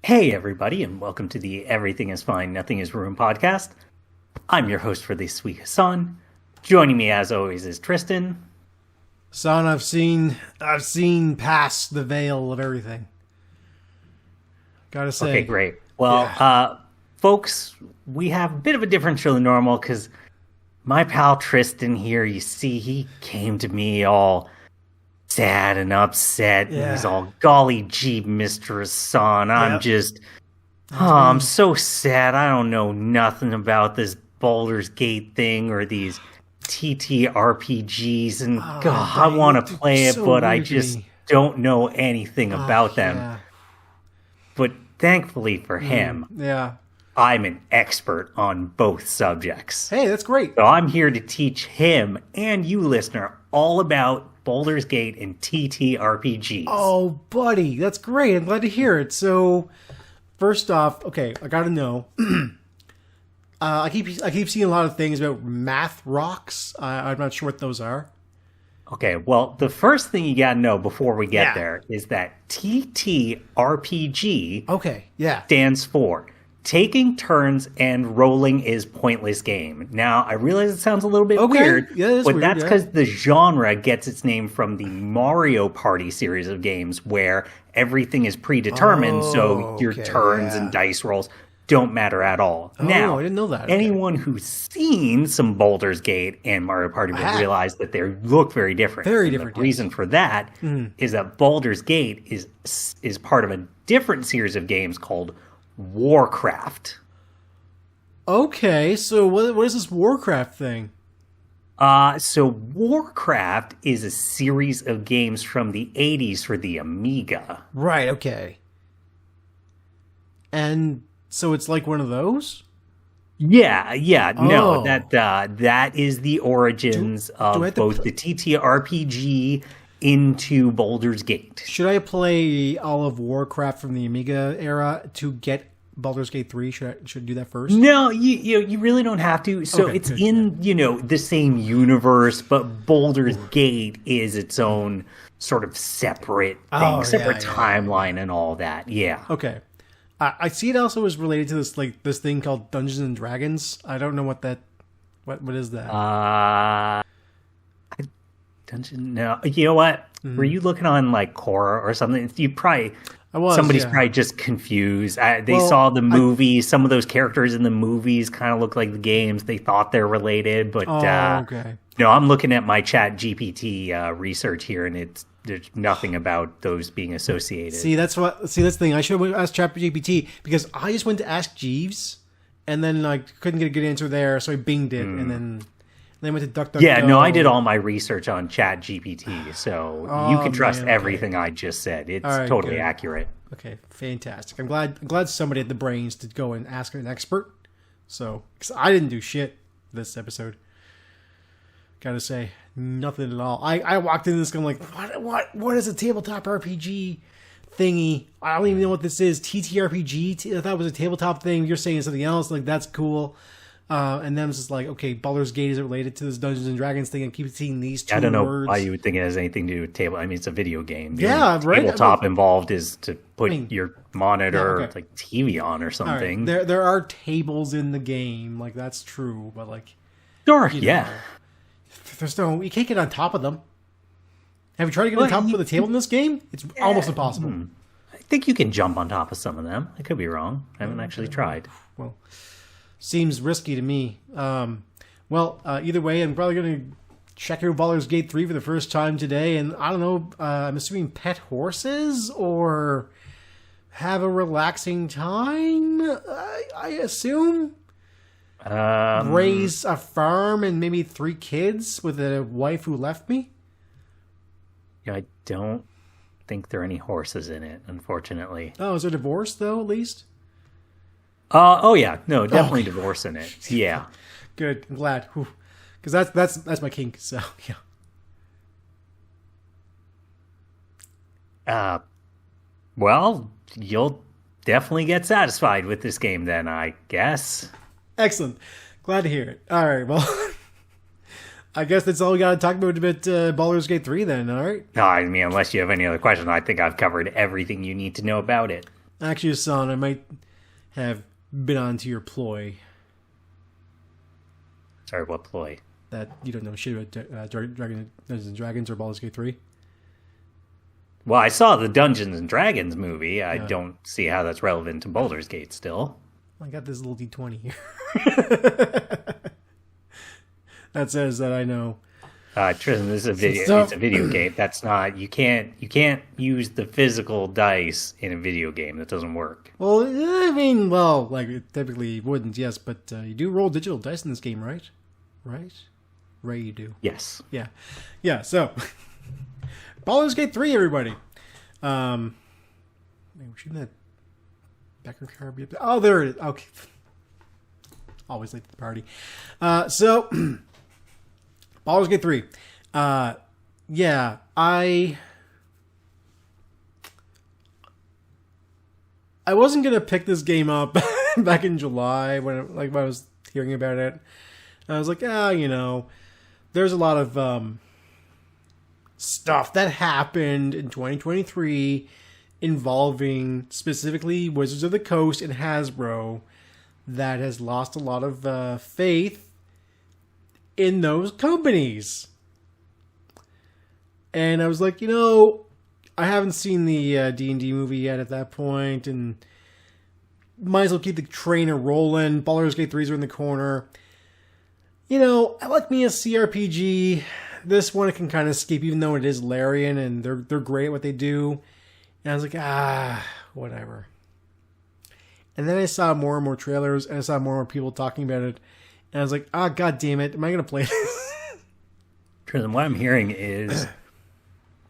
Hey, everybody, and welcome to the Everything is Fine, Nothing is Ruined podcast. I'm your host for this week, Hassan. Joining me, as always, is Tristan. Son, I've seen past the veil of everything. Gotta say. Okay, great. Well, folks, we have a bit of a different show than normal because my pal Tristan here, you see, he came to me all sad and upset. Yeah. And he's all, golly gee, Mr. Hassan, I'm so sad. I don't know nothing about this Baldur's Gate thing or these TTRPGs, and God, I want to play it, but I just don't know anything about them. Yeah. But thankfully for him, I'm an expert on both subjects. Hey, that's great. So I'm here to teach him and you, listener, all about Baldur's Gate and TTRPGs. Oh, buddy, that's great. I'm glad to hear it. So, first off, okay, I gotta know. I keep seeing a lot of things about math rocks. I'm not sure what those are. Okay, well, the first thing you gotta know before we get there is that TTRPG stands for Taking Turns and Rolling is Pointless Game. Now, I realize it sounds a little bit weird, but that's because the genre gets its name from the Mario Party series of games where everything is predetermined, so your turns and dice rolls don't matter at all. Now, I didn't know that. Anyone who's seen some Baldur's Gate and Mario Party will realize that they look very different. Very different. The reason for that is that Baldur's Gate is part of a different series of games called Warcraft. Okay, so what is this Warcraft thing? So Warcraft is a series of games from the 80s for the Amiga. Right, okay. And so it's like one of those? Yeah, no, that is the origins of both the TTRPG into Baldur's Gate. Should I play all of Warcraft from the Amiga era to get Baldur's Gate 3? Should I do that first? No, you really don't have to. So it's in the same universe, but Baldur's Gate is its own sort of separate thing, timeline and all that. Yeah. Okay. I see it also is related to this thing called Dungeons and Dragons. I don't know what is that? No, you know what? Were you looking on like Quora or something? You probably somebody's probably just confused. They saw the movie. Some of those characters in the movies kind of look like the games. They thought they're related, but no, I'm looking at my Chat GPT research here, and there's nothing about those being associated. See, that's the thing. I should have asked Chat GPT because I just went to ask Jeeves, and then I couldn't get a good answer there, so I binged it, and then went to DuckDuckGo. Yeah, no, I did all my research on Chat GPT, so you can trust everything I just said. It's totally accurate. Okay, fantastic. I'm glad somebody had the brains to go and ask an expert. So, because I didn't do shit this episode. Gotta say, nothing at all. I walked into this going like, what is a tabletop RPG thingy? I don't even know what this is. TTRPG? I thought it was a tabletop thing. You're saying something else. Like, that's cool. And then it's just like, okay, Baldur's Gate is related to this Dungeons and Dragons thing. I keep seeing these two words. I don't know why you would think it has anything to do with table. I mean, it's a video game. The Tabletop involved is to put your monitor, like TV on or something. Right. There are tables in the game. Like, that's true. But like, sure, you can't get on top of them. Have you tried to get on top of the table in this game? It's almost impossible. I think you can jump on top of some of them. I could be wrong. I haven't actually tried. Well, seems risky to me. Either way, I'm probably going to check out Baldur's Gate 3 for the first time today. And I don't know, I'm assuming pet horses or have a relaxing time, I assume. Raise a farm and maybe 3 kids with a wife who left me. Yeah, I don't think there are any horses in it, unfortunately. Oh, is there divorce though? At least. No, definitely divorce in it. Yeah, good. I'm glad, because that's my kink. So yeah. Well, you'll definitely get satisfied with this game, then, I guess. Excellent. Glad to hear it. All right. Well, I guess that's all we got to talk about Baldur's Gate 3 then, all right? No, I mean, unless you have any other questions, I think I've covered everything you need to know about it. Actually, Hassan, I might have been onto your ploy. Sorry, what ploy? That you don't know shit about Dungeons and Dragons or Baldur's Gate 3? Well, I saw the Dungeons and Dragons movie. I don't see how that's relevant to Baldur's Gate still. I got this little D20 here. That says that I know. Tristan, this is a video. It's a video game. That's not. You can't use the physical dice in a video game. That doesn't work. Well, I mean, like it typically wouldn't. Yes, but you do roll digital dice in this game, right? Right? Ray, you do. Yes. Yeah. So, Baldur's Gate 3, everybody. Man, shouldn't that background card be up there? Oh, there it is. Okay. Always late to the party. So, Baldur's Gate 3. Yeah, I wasn't gonna pick this game up back in July when I was hearing about it. I was like, there's a lot of stuff that happened in 2023 involving specifically Wizards of the Coast and Hasbro that has lost a lot of faith in those companies. And I was like, I haven't seen the D&D movie yet at that point, and might as well keep the train rolling. Baldur's Gate 3s are in the corner. I like me a CRPG. This one I can kind of skip, even though it is Larian, and they're great at what they do. And I was like, whatever. And then I saw more and more trailers, and I saw more and more people talking about it. And I was like, god damn it, am I going to play this? Tristan, what I'm hearing is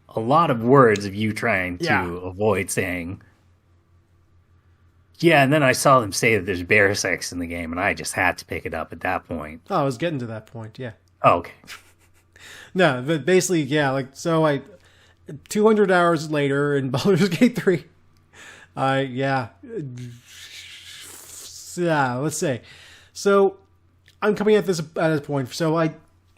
a lot of words of you trying to avoid saying, yeah, and then I saw them say that there's bear sex in the game, and I just had to pick it up at that point. Oh, I was getting to that point, yeah. Oh, okay. No, but basically, yeah, 200 hours later in Baldur's Gate 3, let's say. So, I'm coming at this point. So,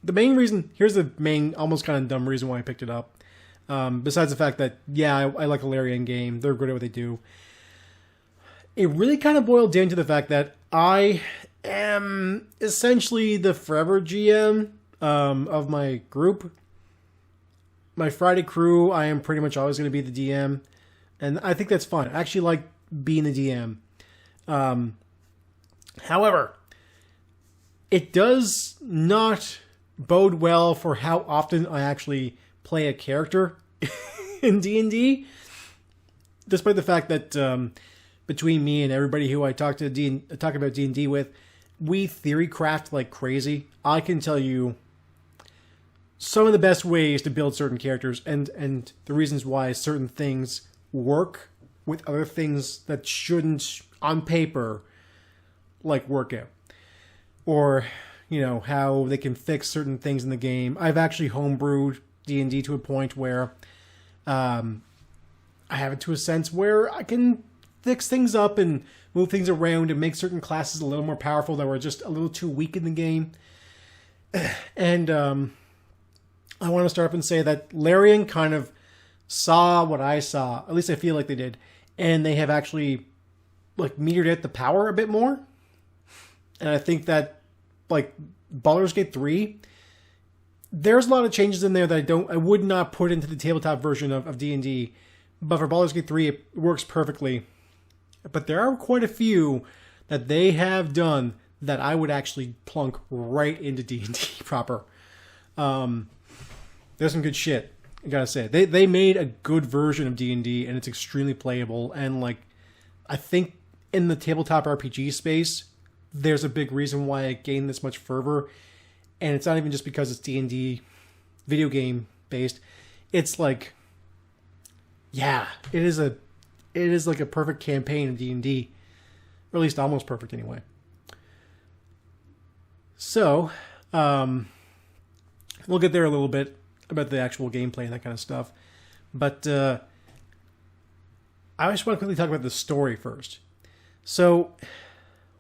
the main reason, here's the main, almost kind of dumb reason why I picked it up. Besides the fact that, I like a Larian game. They're good at what they do. It really kind of boiled down to the fact that I am essentially the forever GM of my group. My Friday crew, I am pretty much always going to be the DM. And I think that's fun. I actually like being the DM. However, it does not bode well for how often I actually play a character in D&D. Despite the fact that between me and everybody who I talk about D&D with, we theory craft like crazy. I can tell you some of the best ways to build certain characters and the reasons why certain things work with other things that shouldn't, on paper, work out. Or, how they can fix certain things in the game. I've actually homebrewed D&D to a point where I have it to a sense where I can fix things up and move things around and make certain classes a little more powerful that were just a little too weak in the game. And I want to start up and say that Larian kind of saw what I saw. At least I feel like they did. And they have actually metered out the power a bit more. And I think that Baldur's Gate 3, there's a lot of changes in there that I would not put into the tabletop version of D&D. But for Baldur's Gate 3, it works perfectly. But there are quite a few that they have done that I would actually plunk right into D&D proper. There's some good shit, I gotta say. They made a good version of D&D, and it's extremely playable. And I think in the tabletop RPG space, there's a big reason why it gained this much fervor. And it's not even just because it's D&D video game based. It's it is a perfect campaign of D&D. Or at least almost perfect anyway. So, we'll get there a little bit about the actual gameplay and that kind of stuff. But I just want to quickly talk about the story first. So,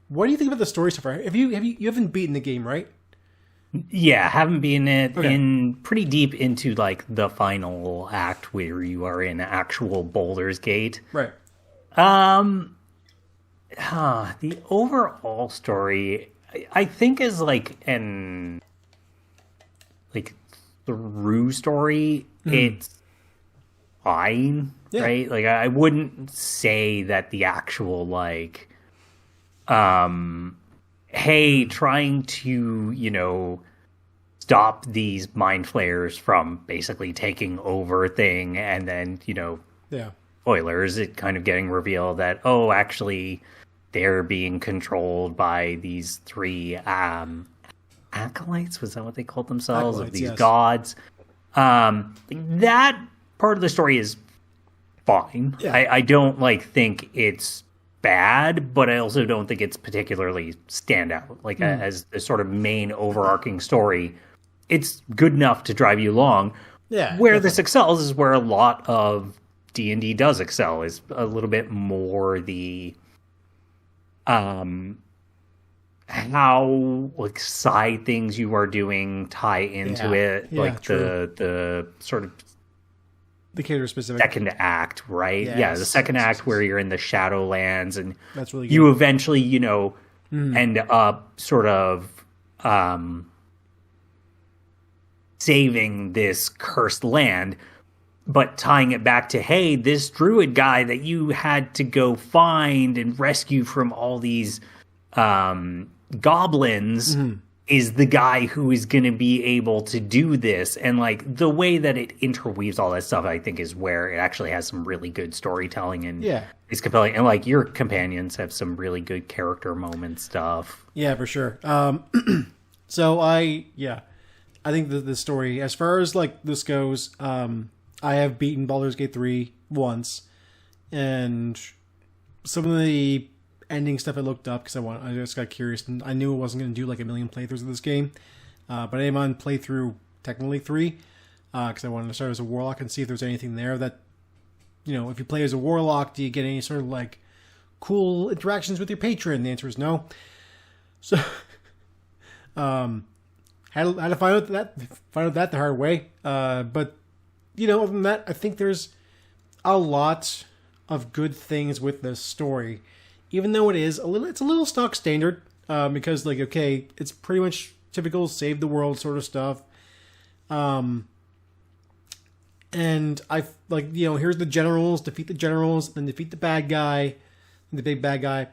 what do you think about the story so far? You haven't beaten the game, right? Yeah, haven't been in pretty deep into the final act where you are in actual Baldur's Gate. Right. The overall story, I think, is like through story. It's fine, right? Like, I wouldn't say that the actual like, hey, trying to stop these mind flayers from basically taking over thing, and then spoilers, it kind of getting revealed that actually they're being controlled by these three acolytes. Was that what they called themselves? Acolytes, of these gods. That part of the story is fine. I don't think it's bad, but I also don't think it's particularly standout. As the sort of main overarching story, it's good enough to drive you along. Yeah. Where this excels is where a lot of D&D does excel, is a little bit more the how side things you are doing tie into it, the sort of the character specific second act, right? Yes. The second act where you're in the Shadowlands, and that's really good. You eventually end up sort of saving this cursed land, but tying it back to, hey, this druid guy that you had to go find and rescue from all these goblins is the guy who is going to be able to do this. And the way that it interweaves all that stuff, I think, is where it actually has some really good storytelling and it's compelling. And your companions have some really good character moment stuff. Yeah, for sure. So I think that the story, as far as this goes, I have beaten Baldur's Gate 3 once, and some of the ending stuff I looked up because I just got curious, and I knew it wasn't going to do a million playthroughs of this game, but I am on playthrough technically 3 because I wanted to start as a warlock and see if there's anything there that, if you play as a warlock, do you get any sort of cool interactions with your patron? The answer is no. So had to find out that the hard way, but other than that, I think there's a lot of good things with this story, even though it's a little stock standard, because it's pretty much typical save the world sort of stuff. And I here's the generals, defeat the generals, then defeat the bad guy, the big bad guy.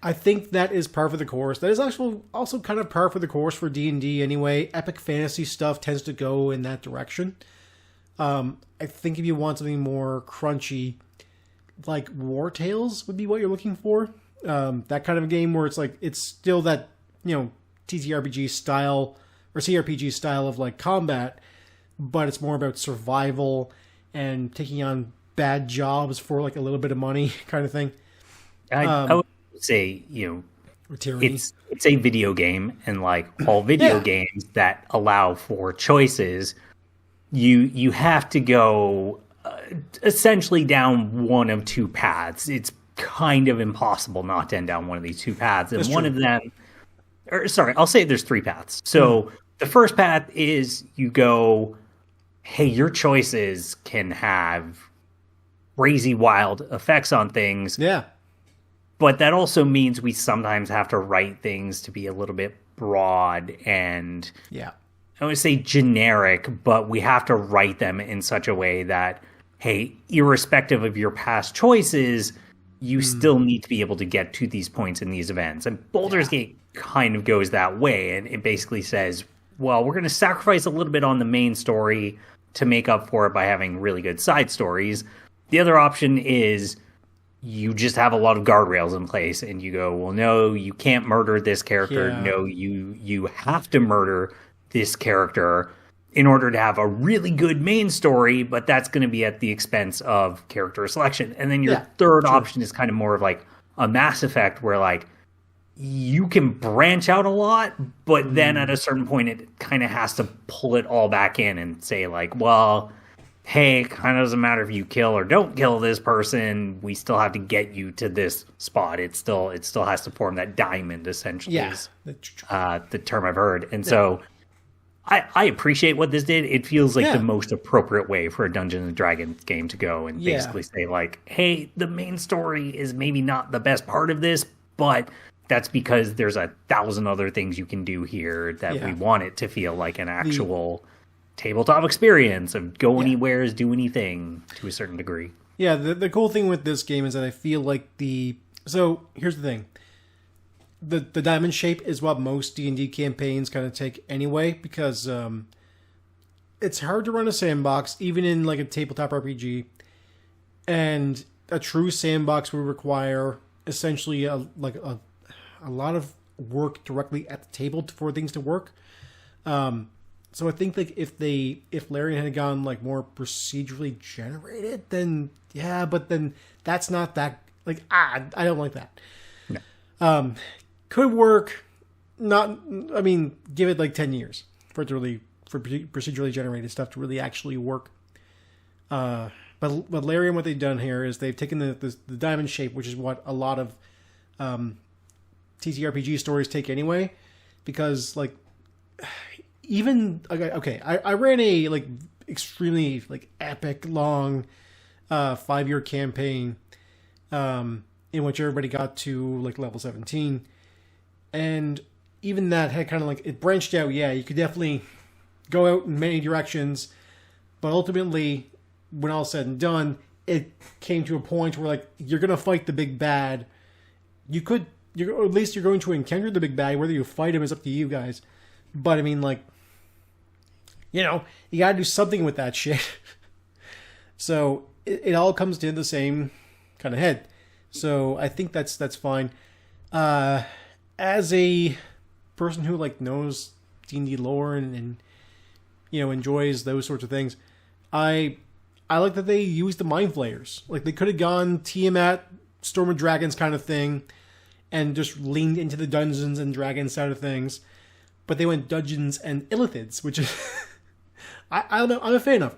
I think that is par for the course. That is also kind of par for the course for D&D anyway. Epic fantasy stuff tends to go in that direction. I think if you want something more crunchy, War Tales would be what you're looking for. That kind of a game where it's still that, TTRPG style or CRPG style of combat, but it's more about survival and taking on bad jobs for a little bit of money kind of thing. I would say, it's a video game, and all video games that allow for choices, you have to go essentially down one of two paths. It's kind of impossible not to end down one of these two paths. And one of them, I'll say there's three paths. So the first path is you go, hey, your choices can have crazy wild effects on things. Yeah. But that also means we sometimes have to write things to be a little bit broad and I would say generic, but we have to write them in such a way that, hey, irrespective of your past choices, you still need to be able to get to these points in these events. And Baldur's Gate kind of goes that way, and it basically says, well, we're going to sacrifice a little bit on the main story to make up for it by having really good side stories. The other option is you just have a lot of guardrails in place, and you go, well, no, you can't murder this character. Yeah. No, you have to murder this character in order to have a really good main story, but that's going to be at the expense of character selection. And then your third option is kind of more of a Mass Effect where you can branch out a lot, but then at a certain point it kind of has to pull it all back in and say well, hey, it kind of doesn't matter if you kill or don't kill this person, we still have to get you to this spot. It still has to form that diamond, essentially, is the term I've heard. And so I appreciate what this did. It feels like the most appropriate way for a Dungeons and Dragons game to go and basically say like, hey, the main story is maybe not the best part of this, but that's because there's 1,000 other things you can do here that we want it to feel like an actual tabletop experience of go anywhere, do anything to a certain degree. Yeah, the cool thing with this game is that I feel like so here's the thing. The diamond shape is what most D&D campaigns kind of take anyway, because it's hard to run a sandbox, even in like a tabletop RPG. And a true sandbox would require essentially a lot of work directly at the table for things to work. So I think like if Larian had gone like more procedurally generated, then but then that's not that like I don't like that. No. Could work, give it like 10 years for it to really, for procedurally generated stuff to really actually work. But Larian, what they've done here is they've taken the diamond shape, which is what a lot of TTRPG stories take anyway, because like even I ran a like extremely like epic long 5-year campaign in which everybody got to like level 17. And even that had kind of like, it branched out. Yeah, you could definitely go out in many directions. But ultimately, when all said and done, it came to a point where like, you're going to fight the big bad. Or at least you're going to encounter the big bad. Whether you fight him is up to you guys. But I mean, like, you got to do something with that shit. So it all comes to the same kind of head. So I think that's fine. As a person who like knows D&D lore and enjoys those sorts of things, I like that they used the Mind Flayers. Like they could have gone Tiamat, Storm of Dragons kind of thing, and just leaned into the Dungeons and Dragons side of things, but they went Dungeons and Illithids, which is I don't know, I'm a fan of,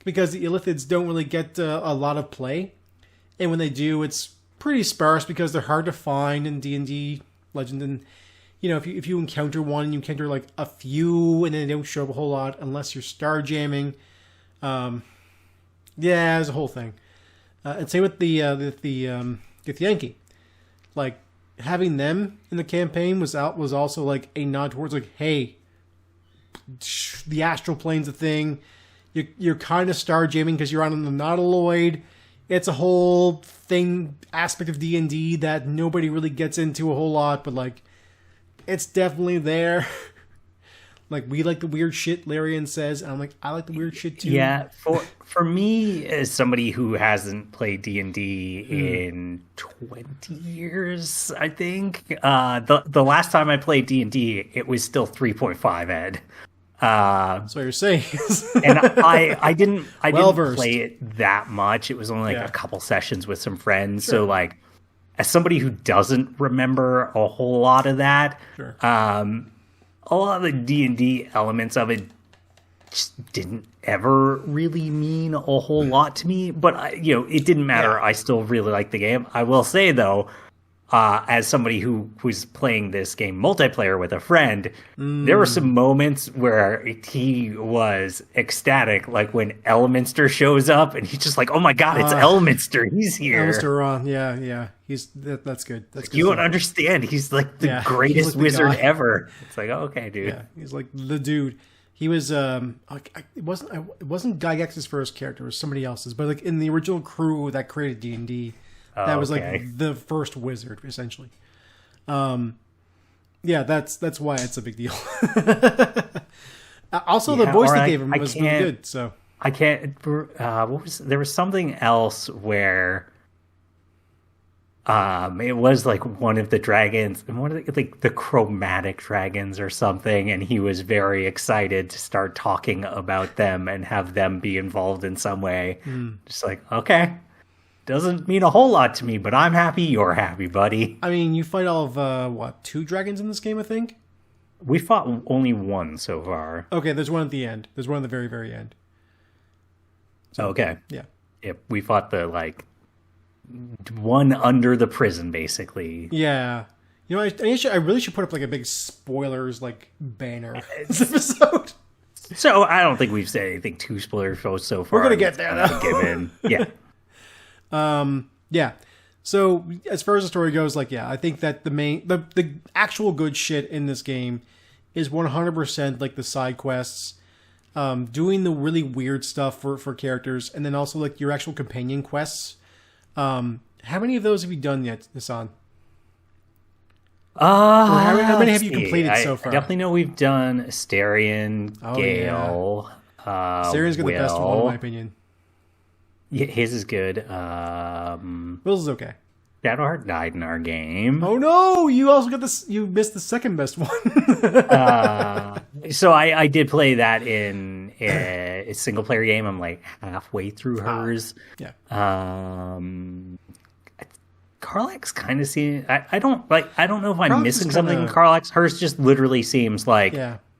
because the Illithids don't really get a lot of play, and when they do, it's pretty sparse because they're hard to find in D&D Legend, and if you encounter one, you encounter like a few, and then they don't show up a whole lot unless you're star jamming. It's a whole thing. And same with the Yankee. Like having them in the campaign was also like a nod towards like, hey, the astral plane's a thing. You're kind of star jamming because you're on the Nautiloid. It's a whole thing, aspect of D&D that nobody really gets into a whole lot, but like, it's definitely there. Like, we like the weird shit, Larian says, and I'm like, I like the weird shit too. Yeah, for me, as somebody who hasn't played D&D in 20 years, I think, the last time I played D&D, it was still 3.5 ed. So you're saying, and I didn't play it that much. It was only like a couple sessions with some friends. Sure. So like, as somebody who doesn't remember a whole lot of that, a lot of the D&D elements of it just didn't ever really mean a whole lot to me. But it didn't matter. Yeah. I still really like the game. I will say though, as somebody who was playing this game multiplayer with a friend, there were some moments where he was ecstatic, like when Elminster shows up, and he's just like, "Oh my god, it's Elminster! He's here!" Elminster, yeah. That's good. That's good. You don't understand. He's like the greatest wizard ever. It's like, oh, okay, dude. Yeah, he's like the dude. He was it wasn't Gygax's first character; it was somebody else's. But like in the original crew that created D&D. That was like the first wizard, essentially. That's why it's a big deal. Also, the voice they gave him was really good. So I can't. There was something else where it was like one of the dragons, like the chromatic dragons or something, and he was very excited to start talking about them and have them be involved in some way. Just like, okay. Doesn't mean a whole lot to me, but I'm happy you're happy, buddy. I mean, you fight all of, 2 dragons in this game, I think? We fought only one so far. Okay, there's one at the end. There's one at the very, very end. So, okay. Yeah. Yep, we fought the, one under the prison, basically. Yeah. I really should put up, a big spoilers, banner this episode. So I don't think we've said anything too spoilerful so far. We're gonna get there though. Given. Yeah. Yeah. So as far as the story goes, like, yeah, I think that the actual good shit in this game is 100% like the side quests, doing the really weird stuff for characters, and then also like your actual companion quests. How many of those have you done yet, Hassan? How many have you completed so far? I definitely know we've done Astarion, Gale. Yeah. Astarion's got the best one, in my opinion. Yeah, his is good. Will's is okay. Shadowheart died in our game. Oh no! You also got this. You missed the second best one. So I did play that in a single player game. I'm like halfway through hers. Yeah. Karlach's kind of seems. I don't know if I'm missing something in Karlach's. Hers just literally seems like,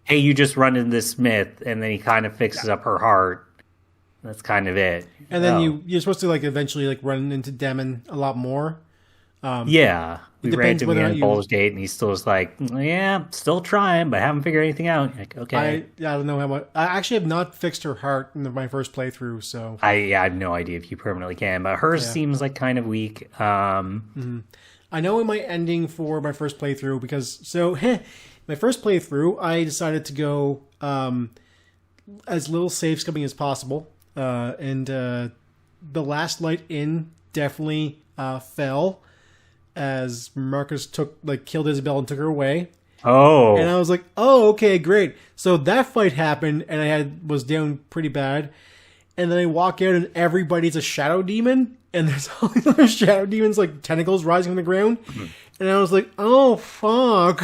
hey, you just run into this smith, and then he kind of fixes up her heart. That's kind of it. And then you're supposed to like eventually like run into Demon a lot more. Yeah, we ran into him in Baldur's Gate, and he's still just like, yeah, still trying, but haven't figured anything out. Like, okay, I don't know how much. I actually have not fixed her heart in my first playthrough, so I have no idea if you permanently can, but hers seems like kind of weak. I know in my ending for my first playthrough, because my first playthrough, I decided to go as little save scumming as possible, and the last light in definitely fell as Marcus killed Isabel and took her away. Oh. And I was like, oh, okay, great. So that fight happened, and I was down pretty bad. And then I walk out, and everybody's a shadow demon, and there's all these other shadow demons, like tentacles rising on the ground. Mm-hmm. And I was like, oh, fuck.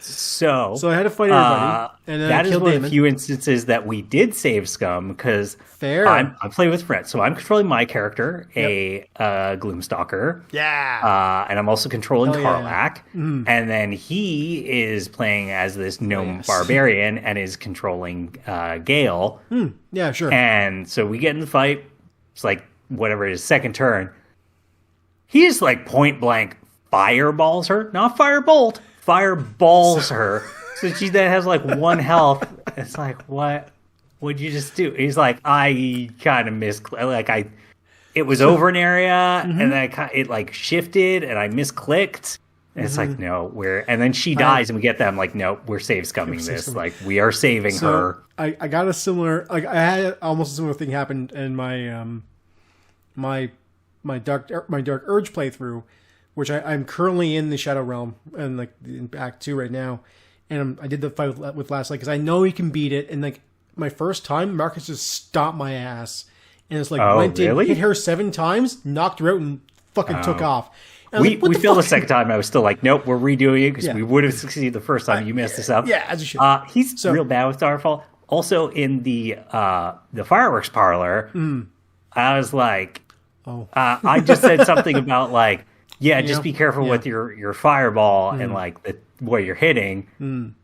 So I had to fight everybody. And then that is one of the few instances that we did save scum, because I'm playing with friends. So I'm controlling my character, a Gloomstalker. Yeah. And I'm also controlling Karlach. Yeah. Mm. And then he is playing as this gnome barbarian and is controlling Gale. Mm. Yeah, sure. And so we get in the fight. It's like, whatever it is, second turn. He just like point blank fireballs her, not firebolt, fireballs her. So she then has like 1 health. It's like, what would you just do? He's like, I kind of it was over an area, and then it like shifted, and I misclicked. And it's like, no, and then she dies, and we get them like, no, we're save scumming this. Like, we are saving her. I got a similar, I had almost a similar thing happen in my my Dark Urge playthrough, which I'm currently in the Shadow Realm and like in Act 2 right now, and I did the fight with Last Light because I know he can beat it. And like my first time, Marcus just stomped my ass, and it's like went in, hit her 7 times, knocked her out, and fucking took off. We failed the second time. I was still like, nope, we're redoing it because we would have succeeded the first time. You messed this up. Yeah, as you should. He's real bad with Starfall. Also in the fireworks parlor, I was like. Oh. I just said something about like, just be careful with your fireball and like what you're hitting. And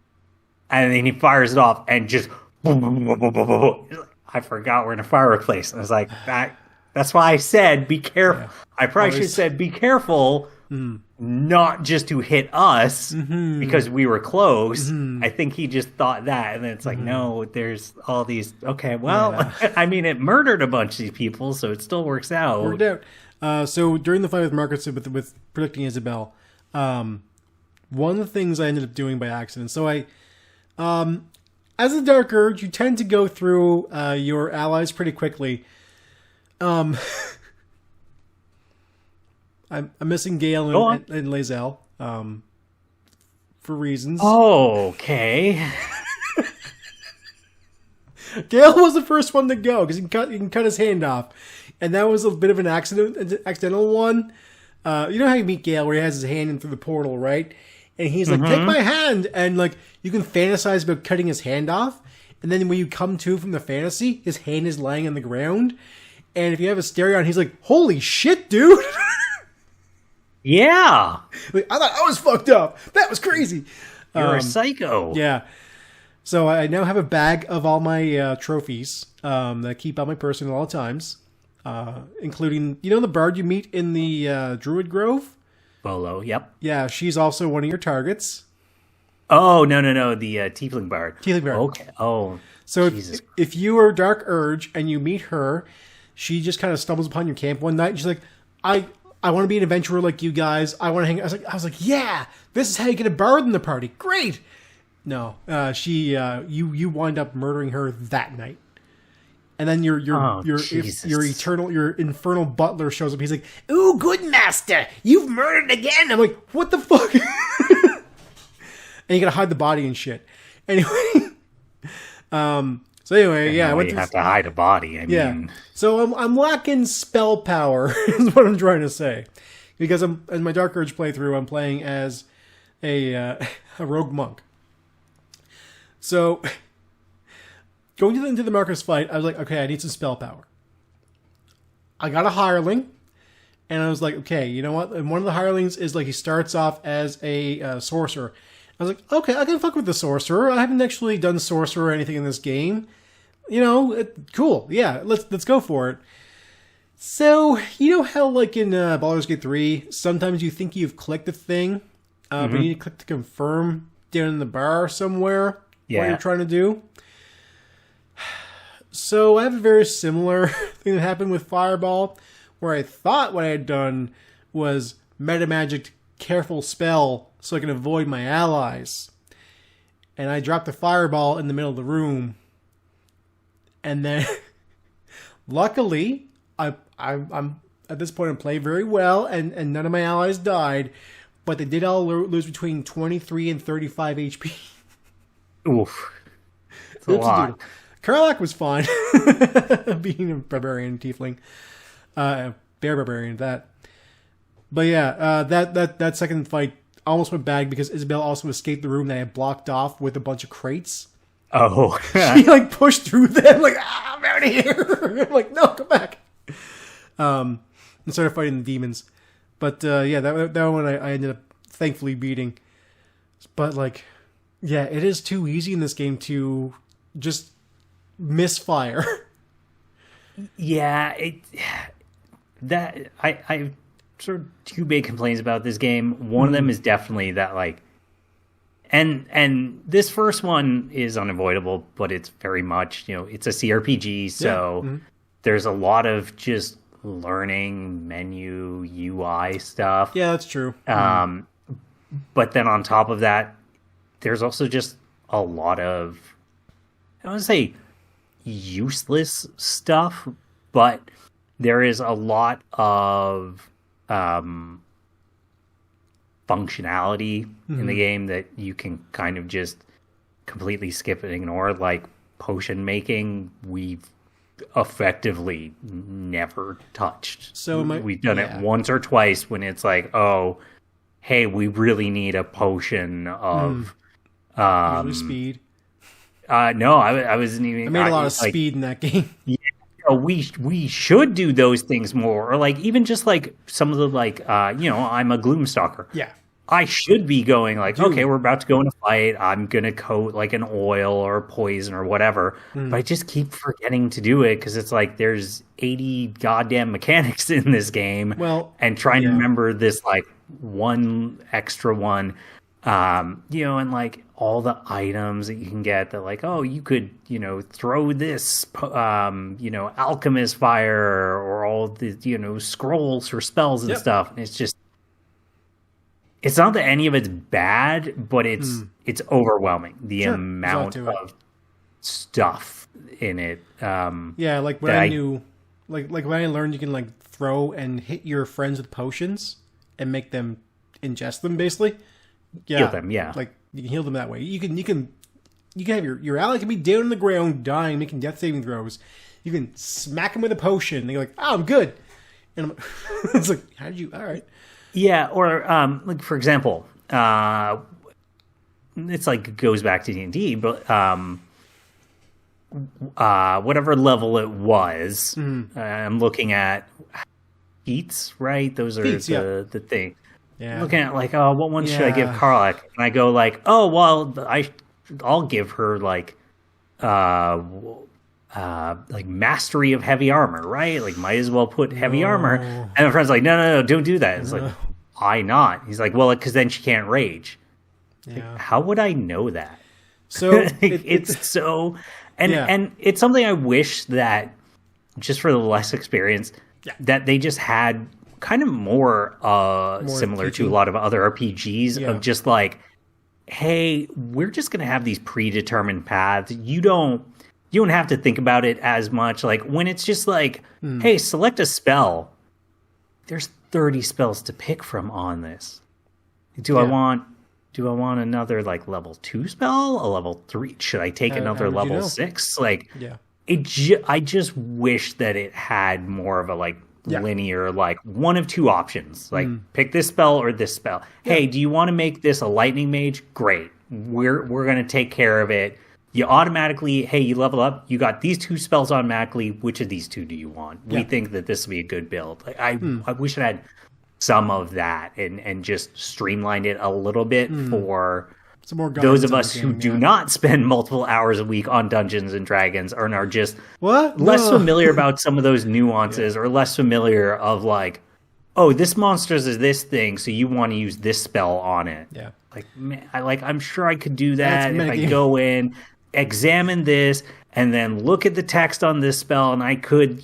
then he fires it off and just boom, boom, boom, boom, boom, boom. I forgot we're in a fireworks place. And I was like, that's why I said be careful. Yeah. I probably should have said be careful, not just to hit us because we were close. I think he just thought that, and then it's like, no, there's all these. Okay, well, I mean, it murdered a bunch of these people, so it still works out. Worked out. So during the fight with Marcus with predicting Isabel, one of the things I ended up doing by accident. So I, as a Dark Urge, you tend to go through your allies pretty quickly. I'm missing Gale and Lae'zel, for reasons. Oh, okay. Gale was the first one to go because he can cut his hand off, and that was a bit of an accidental one. You know how you meet Gale where he has his hand in through the portal, right? And he's like, "Take my hand," and like you can fantasize about cutting his hand off, and then when you come to from the fantasy, his hand is lying on the ground, and if you have Astarion, he's like, "Holy shit, dude!" Yeah. Like, I thought I was fucked up. That was crazy. You're a psycho. Yeah. So I now have a bag of all my trophies that I keep on my person at all times, including, the bard you meet in the Druid Grove? Bolo, yep. Yeah, she's also one of your targets. Oh, no, the Tiefling Bard. Tiefling Bard. Okay. Oh, so if you are Dark Urge and you meet her, she just kind of stumbles upon your camp one night and she's like, I want to be an adventurer like you guys. I want to hang. I was like, yeah, this is how you get a bard in the party. Great. No, you wind up murdering her that night, and then your infernal butler shows up. He's like, "Ooh, good master, you've murdered again." I'm like, what the fuck? And you gotta hide the body and shit. Anyway, so anyway, yeah, you have to hide a body. I mean, so I'm lacking spell power is what I'm trying to say, because in my Dark Urge playthrough, I'm playing as a rogue monk. So going into the Marcus fight, I was like, okay, I need some spell power. I got a hireling, and I was like, okay, you know what? And one of the hirelings is like he starts off as a sorcerer. I was like, okay, I can fuck with the sorcerer. I haven't actually done sorcerer or anything in this game. You know, cool. Yeah, let's go for it. So, you know how like in Baldur's Gate 3, sometimes you think you've clicked a thing, but you need to click to confirm down in the bar somewhere what you're trying to do? So I have a very similar thing that happened with Fireball, where I thought what I had done was metamagic careful spell so I can avoid my allies. And I dropped the Fireball in the middle of the room. And then, luckily, I'm at this point I'm playing very well, and none of my allies died, but they did all lose between 23 and 35 HP. Oof. It's a lot. Karlach was fine, being a barbarian tiefling. Bear barbarian at that. But yeah, that second fight almost went bad because Isabel also escaped the room that I had blocked off with a bunch of crates. Oh. She like pushed through them like, I'm out of here. I'm like, no, come back. And started fighting the demons. But yeah, that one I ended up thankfully beating. But like, yeah, it is too easy in this game to just misfire. Yeah, I sort of two big complaints about this game. One of them is definitely that like, and this first one is unavoidable, but it's very much, you know, it's a CRPG, so there's a lot of just learning menu UI stuff. Yeah, that's true. But then on top of that, there's also just a lot of, I don't want to say useless stuff, but there is a lot of functionality in the game that you can kind of just completely skip and ignore. Like potion making, we've effectively never touched. So we've done it once or twice when it's like, oh, hey, we really need a potion of speed. No, I wasn't even. I made a lot of speed in that game. Yeah, we should do those things more, or like even just like some of the like I'm a Gloomstalker. Yeah, I should be going like, okay, we're about to go in a fight. I'm gonna coat like an oil or poison or whatever, but I just keep forgetting to do it because it's like there's 80 goddamn mechanics in this game. Well, and trying to remember this like one extra one. And like all the items that you can get that like, oh, you could, throw this, alchemist fire or all the, scrolls for spells and stuff. And it's not that any of it's bad, but it's overwhelming. The amount of stuff in it. Like when I knew, like when I learned you can like throw and hit your friends with potions and make them ingest them basically. Yeah, heal them, like you can heal them that way. You can have your ally can be down on the ground, dying, making death saving throws. You can smack them with a potion. And they're like, "Oh, I'm good," and it's like, "How did you?" All right, yeah. Or like for example, it's like goes back to D&D, but whatever level it was, I'm looking at feats, right? Those are the thing. Yeah. Looking at like, oh, what one should I give Karlach? And I go like, oh, well, I'll give her like mastery of heavy armor, right? Like, might as well put heavy armor. And my friend's like, no, don't do that. It's like, why not? He's like, well, because then she can't rage. Yeah. Like, how would I know that? So it's so, and it's something I wish that just for the less experience, that they just had kind of more similar to a lot of other RPGs of just like, hey, we're just going to have these predetermined paths. You don't have to think about it as much. Like when it's just like, hey, select a spell. There's 30 spells to pick from on this. Do I want another like level 2 spell? A level 3? Should I take another level 6? Like, I just wish that it had more of a like linear, like one of two options. Like pick this spell or this spell. Hey, do you want to make this a lightning mage? Great. We're going to take care of it. You automatically, hey, you level up. You got these 2 spells automatically. Which of these 2 do you want? We think that this will be a good build. Like I wish it had some of that and just streamlined it a little bit for those of us who do not spend multiple hours a week on Dungeons and Dragons and are just less familiar about some of those nuances or less familiar of like, oh, this monster's is this thing, so you want to use this spell on it. Yeah. Like, man, I'm sure I could do that if I go in, examine this, and then look at the text on this spell, and I could,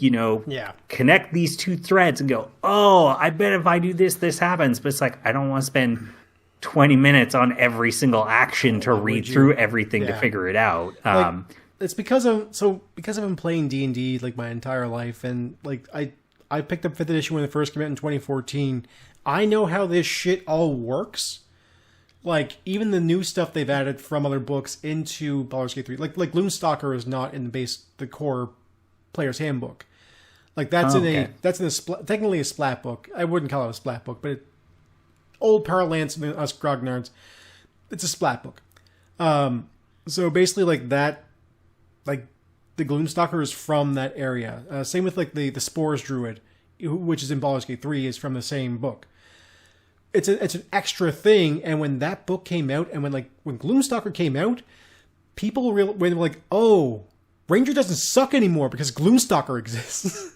connect these 2 threads and go, oh, I bet if I do this, this happens. But it's like, I don't want to spend 20 minutes on every single action to read through everything to figure it out. It's because I've been playing D&D like my entire life, and like I picked up 5th edition when it first came out in 2014. I know how this shit all works. Like even the new stuff they've added from other books into Baldur's Gate 3, like Gloomstalker is not in the core player's handbook. Like that's technically a splat book. I wouldn't call it a splat book, but old Paralance and us grognards, it's a splat book. So basically like that, like the Gloomstalker is from that area. Same with like the Spores Druid, which is in Baldur's Gate 3, is from the same book. It's an extra thing, and when that book came out, and when Gloomstalker came out, people were like, "Oh, Ranger doesn't suck anymore because Gloomstalker exists."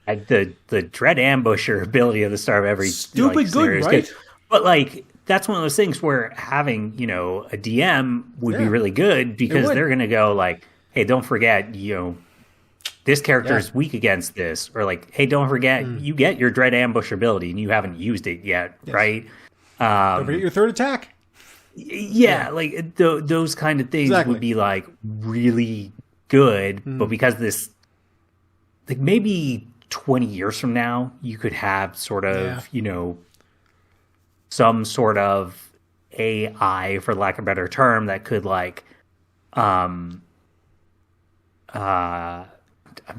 The Dread Ambusher ability at the start of every stupid good, right? Good. But like that's one of those things where having a DM would be really good because they're gonna go like, "Hey, don't forget, this character is weak against this," or like, hey, don't forget, you get your Dread Ambush ability and you haven't used it yet, right? Don't forget your 3rd attack. Like those kind of things would be like really good, but because this, like maybe 20 years from now, you could have sort of, some sort of AI, for lack of a better term, that could like, I'm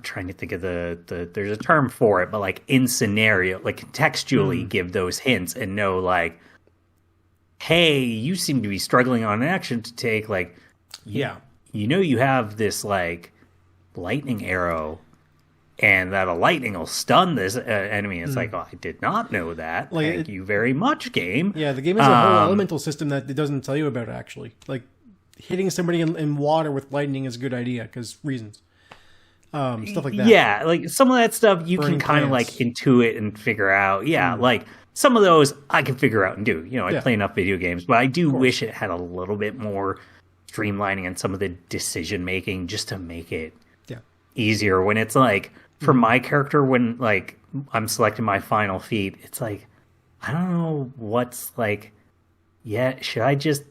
trying to think of there's a term for it, but like in scenario, like contextually give those hints and know like, hey, you seem to be struggling on an action to take, like, you have this like lightning arrow and that a lightning will stun this enemy. It's like, oh, I did not know that. Like, Thank you very much, game. Yeah, the game has a whole elemental system that it doesn't tell you about, actually. Like, hitting somebody in water with lightning is a good idea, because reasons. Stuff like that. Yeah, like, some of that stuff you can kind of, like, intuit and figure out. Yeah, like, some of those I can figure out and do. I play enough video games, but I do wish it had a little bit more streamlining and some of the decision-making just to make it easier. When it's, like, for my character, when, like, I'm selecting my final feat, it's like, I don't know what's, like, should I just...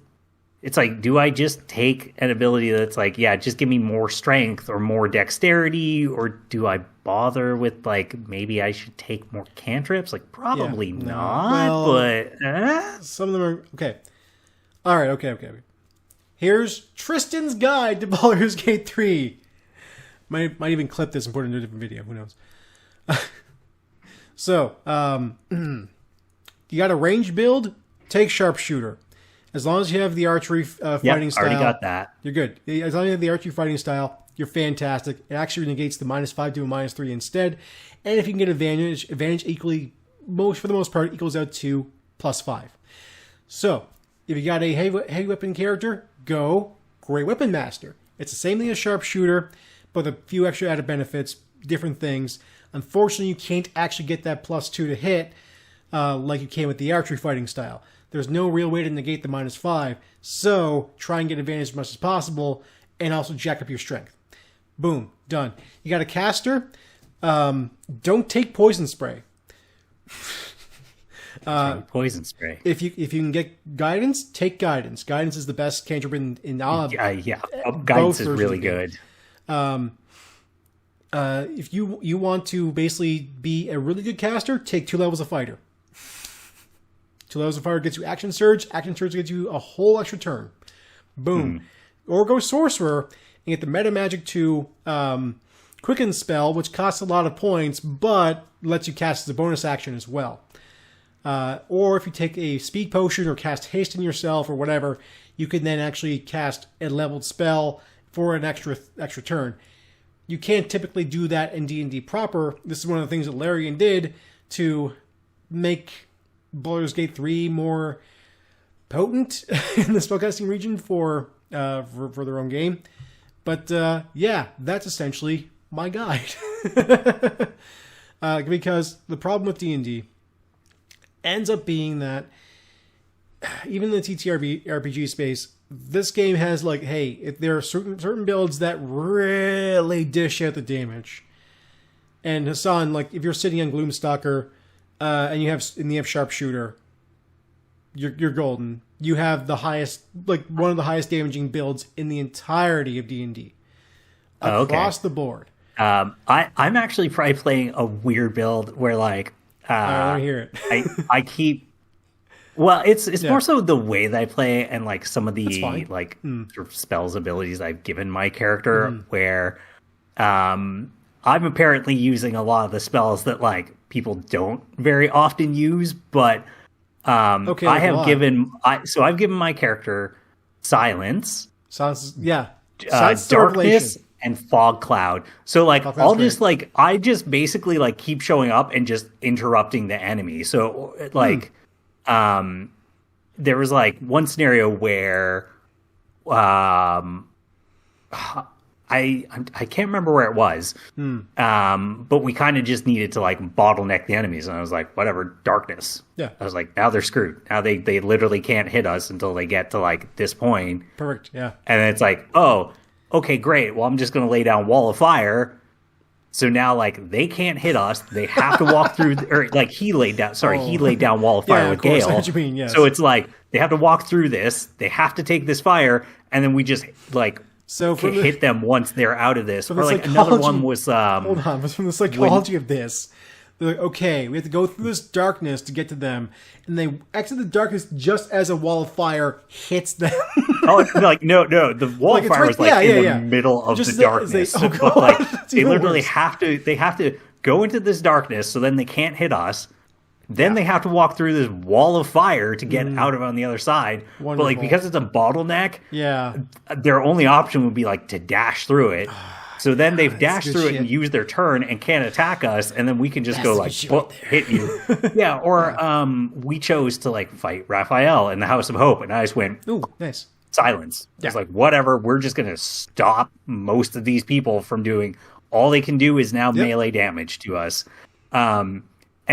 It's like, do I just take an ability that's like, just give me more strength or more dexterity, or do I bother with, like, maybe I should take more cantrips? Like, probably not, but... Some of them are... Okay. All right, okay. Here's Tristan's guide to Baldur's Gate 3. Might even clip this and put it into a different video. Who knows? So, you got a range build, take sharpshooter. As long as you have the archery fighting style. Already got that. You're good. As long as you have the archery fighting style, you're fantastic. It actually negates the -5 to a -3 instead. And if you can get advantage equally, for the most part, equals out to +5. So, if you got a heavy weapon character, go Great Weapon Master. It's the same thing as sharpshooter, but a few extra added benefits, different things. Unfortunately, you can't actually get that +2 to hit like you can with the archery fighting style. There's no real way to negate the -5. So try and get advantage as much as possible and also jack up your strength. Boom. Done. You got a caster. Don't take poison spray. Poison spray. If you can get guidance, take guidance. Guidance is the best cantrip in all. Guidance is really good. If you want to basically be a really good caster, take 2 levels of fighter. 2 levels of fighter gets you action surge. Action surge gets you a whole extra turn. Boom. Or go sorcerer and get the meta magic 2 quicken spell, which costs a lot of points, but lets you cast as a bonus action as well. Or if you take a speed potion or cast haste in yourself or whatever, you can then actually cast a leveled spell for an extra turn. You can't typically do that in D&D proper. This is one of the things that Larian did to make Baldur's Gate 3 more potent in the spellcasting region for their own game. But yeah, that's essentially my guide. Because the problem with D&D ends up being that even in the TTRPG space, this game has like, hey, if there are certain builds that really dish out the damage. And Hassan, like if you're sitting on Gloomstalker and you have Sharpshooter, you're golden. You have the highest, like one of the highest damaging builds in the entirety of D&D across the board. I'm actually probably playing a weird build where like let me hear it. I keep. Well, it's more so the way that I play and like some of the like sort of spells abilities I've given my character where I'm apparently using a lot of the spells that like people don't very often use, but I've given my character silence. Silence, yeah. Darkness and fog cloud. So like I just basically like keep showing up and just interrupting the enemy. So like there was like one scenario where I can't remember where it was. But we kind of just needed to like bottleneck the enemies, and I was like, whatever, darkness. Yeah. I was like, now they're screwed. Now they literally can't hit us until they get to like this point. Perfect. Yeah. And then it's like, oh, okay, great. Well, I'm just going to lay down wall of fire. So now, like, they can't hit us. They have to walk through, or like he laid down wall of fire with Gale. I know what you mean, yes. So it's like they have to walk through this. They have to take this fire, and then we just like hit them once they're out of this. Or like another one was hold on, but from the psychology of this. They're like, okay, we have to go through this darkness to get to them, and they exit the darkness just as a wall of fire hits them. No, the wall of fire was like in the middle of the darkness. But like they literally have to go into this darkness, so then they can't hit us. Then they have to walk through this wall of fire to get out of it on the other side. Wonderful. But like because it's a bottleneck, their only option would be like to dash through it. So then they've dashed through it and used their turn and can't attack us, and then we can just go like, hit you. Yeah, or we chose to like fight Raphael in the House of Hope, and I just went, ooh, nice. Silence. It's like, whatever, we're just going to stop most of these people from doing, all they can do is now melee damage to us. And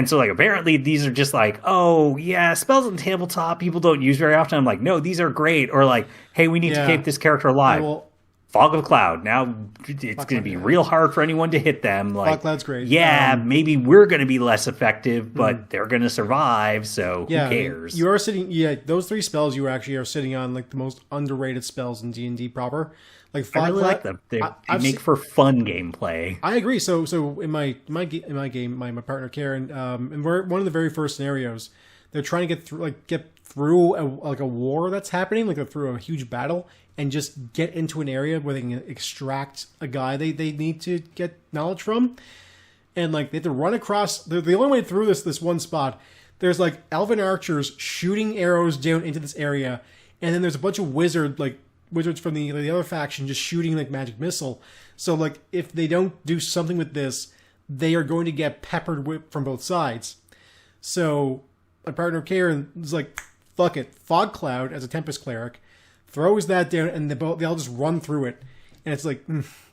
so like apparently these are just like, oh yeah, spells on tabletop people don't use very often. I'm like, no, these are great. Or like, hey, we need to keep this character alive. Fog of Cloud. Now it's going to be real hard for anyone to hit them. Like, Fog Cloud's great. Yeah, maybe we're going to be less effective, but they're going to survive. So who cares? You are sitting. Yeah, those 3 spells you actually are sitting on like the most underrated spells in D&D proper. Like Fog I really like them. They make for fun gameplay. I agree. So in my game, my partner Karen, and we're one of the very first scenarios. They're trying to get through a war that's happening, like through a huge battle, and just get into an area where they can extract a guy they need to get knowledge from. And like they have to run across the only way through this one spot, there's like elven archers shooting arrows down into this area, and then there's a bunch of wizards from the other faction just shooting like magic missile. So like if they don't do something with this, they are going to get peppered from both sides. So my partner Karen is like, fuck it, Fog Cloud as a Tempest cleric, throws that down, and they all just run through it. And it's like,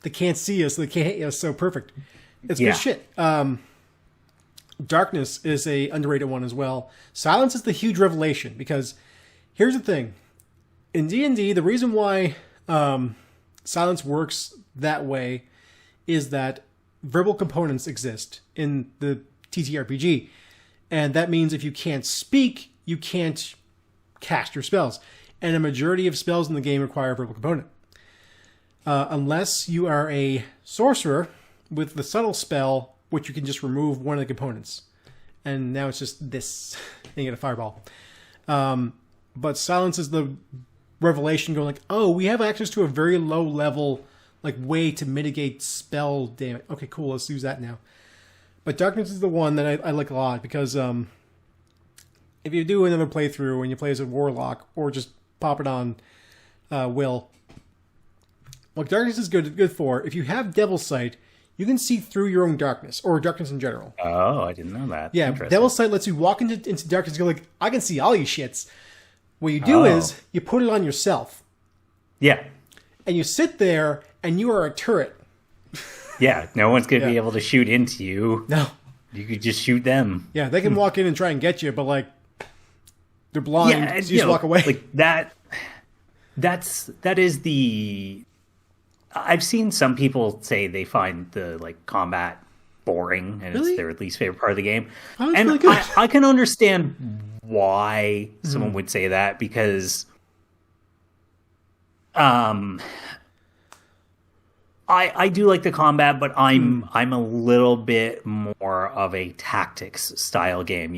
they can't see us, they can't hit us, so perfect. It's good shit. Darkness is a underrated one as well. Silence is the huge revelation, because here's the thing. In D&D, the reason why silence works that way is that verbal components exist in the TTRPG. And that means if you can't speak, you can't cast your spells. And a majority of spells in the game require a verbal component. Unless you are a sorcerer with the subtle spell, which you can just remove one of the components. And now it's just this. And you get a fireball. But silence is the revelation going like, oh, we have access to a very low level way to mitigate spell damage. Okay, cool, let's use that now. But darkness is the one that I like a lot, because if you do another playthrough and you play as a warlock, or just pop it on Will, what darkness is good for, if you have Devil's Sight, you can see through your own darkness, or darkness in general. Oh, I didn't know that. Yeah, Devil's Sight lets you walk into darkness and go like, I can see all you shits. What you do is, you put it on yourself. Yeah. And you sit there, and you are a turret. Yeah, no one's going to be able to shoot into you. No. You could just shoot them. Yeah, they can walk in and try and get you, but they're blind, so you just walk away. That is the... I've seen some people say they find the combat boring, and it's their least favorite part of the game. Oh, and really I can understand why someone would say that, because I do like the combat, but I'm a little bit more of a tactics style game,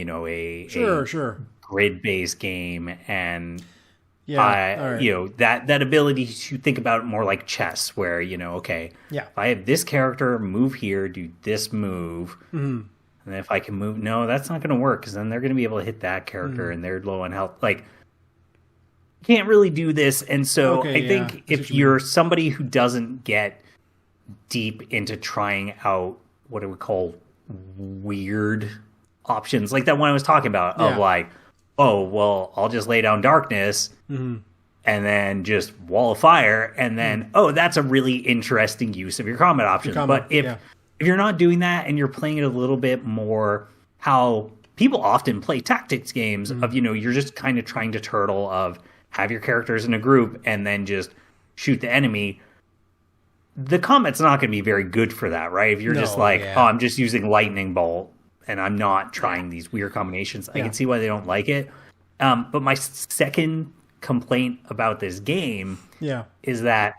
sure grid-based game, and right. that ability to think about it more like chess, where if I have this character move here, do this move, and if I can move, no, that's not going to work, because then they're going to be able to hit that character, and they're low on health. Can't really do this, and so I think if you're somebody who doesn't get deep into trying out what I would call weird options, like that one I was talking about, of I'll just lay down darkness and then just wall of fire, and then that's a really interesting use of your combat options. But if you're not doing that, and you're playing it a little bit more how people often play tactics games, of you're just kind of trying to turtle, of have your characters in a group and then just shoot the enemy, the combat's not going to be very good for that, right? If you're I'm just using lightning bolt and I'm not trying these weird combinations, I can see why they don't like it. But my second complaint about this game is that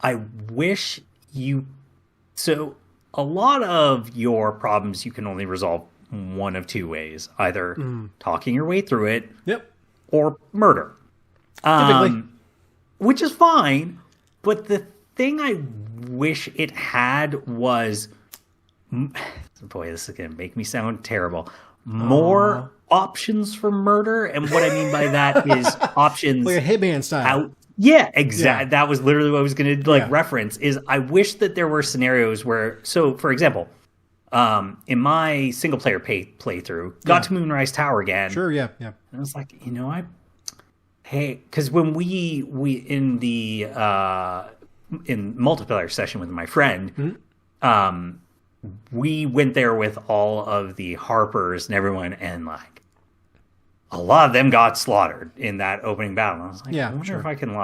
I wish so a lot of your problems you can only resolve one of two ways, either talking your way through it or murder. Which is fine, but the thing I wish it had was, boy, this is going to make me sound terrible, more options for murder. And what I mean by that is options like a Hitman style. Exactly. That was literally what I was going to reference, is I wish that there were scenarios where, so for example, in my single player playthrough, got to Moonrise Tower again. Sure, yeah. And I was like, because when we in the in multiplayer session with my friend, we went there with all of the Harpers and everyone, and a lot of them got slaughtered in that opening battle. And I was like, I wonder if I can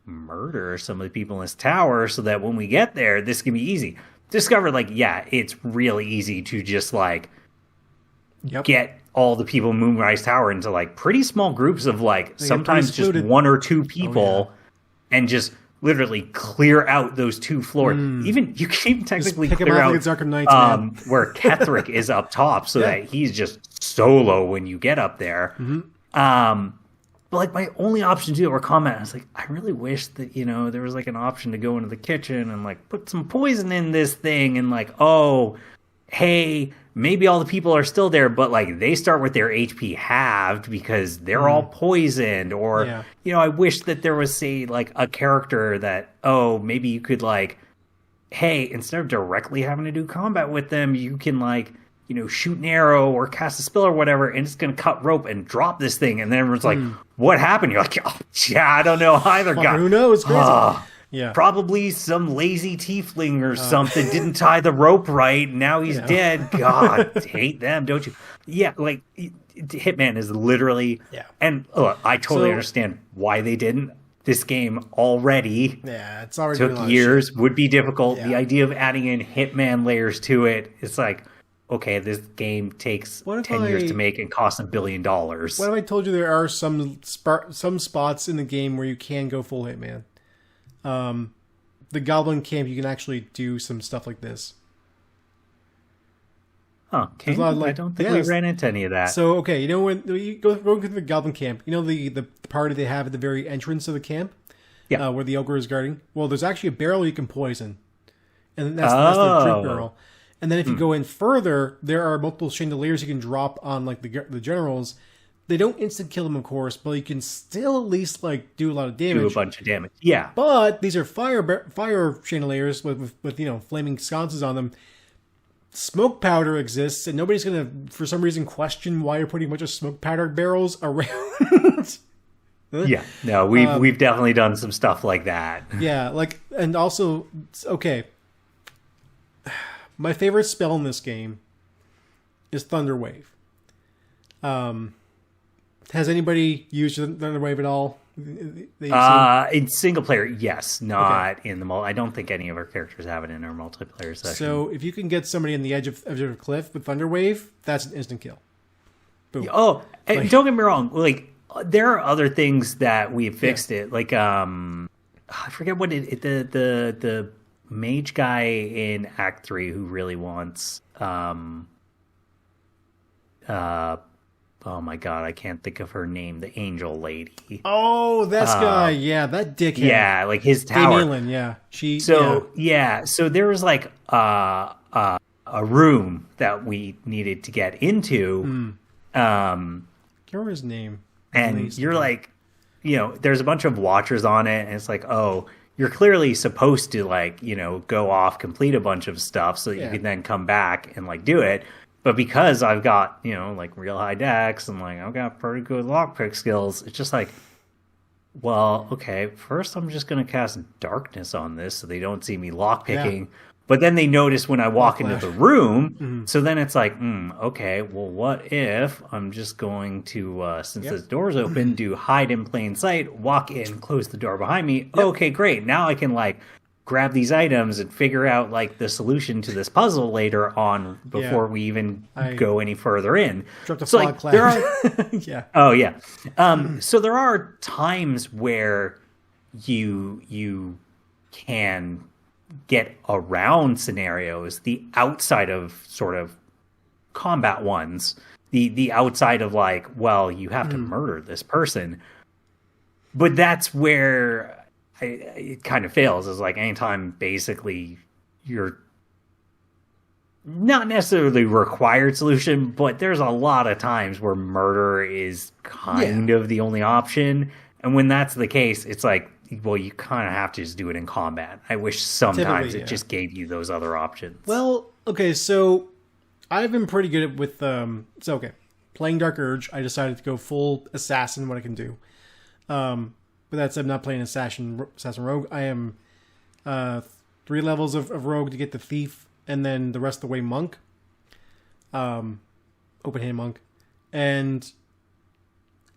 murder some of the people in this tower so that when we get there, this can be easy. Discovered it's really easy to just get all the people in Moonrise Tower into pretty small groups of sometimes just one or two people, and just literally clear out those two floors. Even you can even technically clear out where Ketherick is up top, so that he's just solo when you get up there. But my only option to do were combat. I was like, I really wish that there was an option to go into the kitchen and put some poison in this thing, and hey, maybe all the people are still there, but they start with their HP halved because they're all poisoned. Or I wish that there was a character that maybe you could hey, instead of directly having to do combat with them, you can shoot an arrow or cast a spell or whatever, and it's going to cut rope and drop this thing. And then everyone's what happened? You're I don't know either. Who knows? Crazy. Yeah. Probably some lazy tiefling or something didn't tie the rope right. Now he's dead. God, hate them, don't you? Yeah, like Hitman is literally. Yeah. And look, I totally understand why they didn't. This game already. Yeah, it's already took years. Would be difficult. Yeah. The idea of adding in Hitman layers to it, it's like, okay, this game takes 10 years to make and costs $1 billion. What if I told you there are some spots in the game where you can go full Hitman? The Goblin Camp, you can actually do some stuff like this. Oh, I don't think we ran into any of that. So, okay, you know when you go to the Goblin Camp, you know the party they have at the very entrance of the camp? Yeah. Where the ogre is guarding? Well, there's actually a barrel you can poison. And that's the drink barrel. And then if you go in further, there are multiple chandeliers you can drop on like the generals. They don't instant kill them, of course, but you can still at least like do a lot of damage. Do a bunch of damage, yeah. But these are fire chandeliers with flaming sconces on them. Smoke powder exists, and nobody's gonna, for some reason, question why you're putting a bunch of smoke powder barrels around. Yeah, no, we've definitely done some stuff like that. Yeah, like, and also, okay. My favorite spell in this game is Thunder Wave. Has anybody used Thunder Wave at all? In single player, yes. Not in the I don't think any of our characters have it in our multiplayer session. So if you can get somebody on the edge of a cliff with Thunder Wave, that's an instant kill. Boom. Oh, and don't get me wrong. Like, there are other things that we have fixed it. Like, I forget what the mage guy in Act 3 who really wants oh my god, I can't think of her name. The angel lady. Oh, this guy. Yeah, that dickhead. Yeah, like his tower. Damian, yeah. So there was like a room that we needed to get into. Can't remember his name. And you're like, there's a bunch of watchers on it, and it's like, oh, you're clearly supposed to like, go off, complete a bunch of stuff so that you can then come back and like do it. But because I've got, like real high dex and like I've got pretty good lockpick skills, it's just like, well, okay, first I'm just going to cast darkness on this so they don't see me lockpicking. Yeah. But then they notice when I walk into the room. Mm-hmm. So then it's like, okay, well, what if I'm just going to, since this door's open, do hide in plain sight, walk in, close the door behind me. Yep. Okay, great. Now I can like grab these items and figure out like the solution to this puzzle later on before we even go any further in. So like there are Oh yeah. So there are times where you can get around scenarios, the outside of sort of combat ones, the outside of like, well, you have to murder this person. But that's where it kind of fails, is like anytime basically you're not necessarily required solution, but there's a lot of times where murder is kind of the only option. And when that's the case, it's like, well, you kind of have to just do it in combat. I wish sometimes it just gave you those other options. Well, okay, so I've been pretty good with playing Dark Urge. I decided to go full assassin, what I can do. But that said, I'm not playing assassin rogue. I am 3 levels of rogue to get the thief, and then the rest of the way monk, open hand monk. And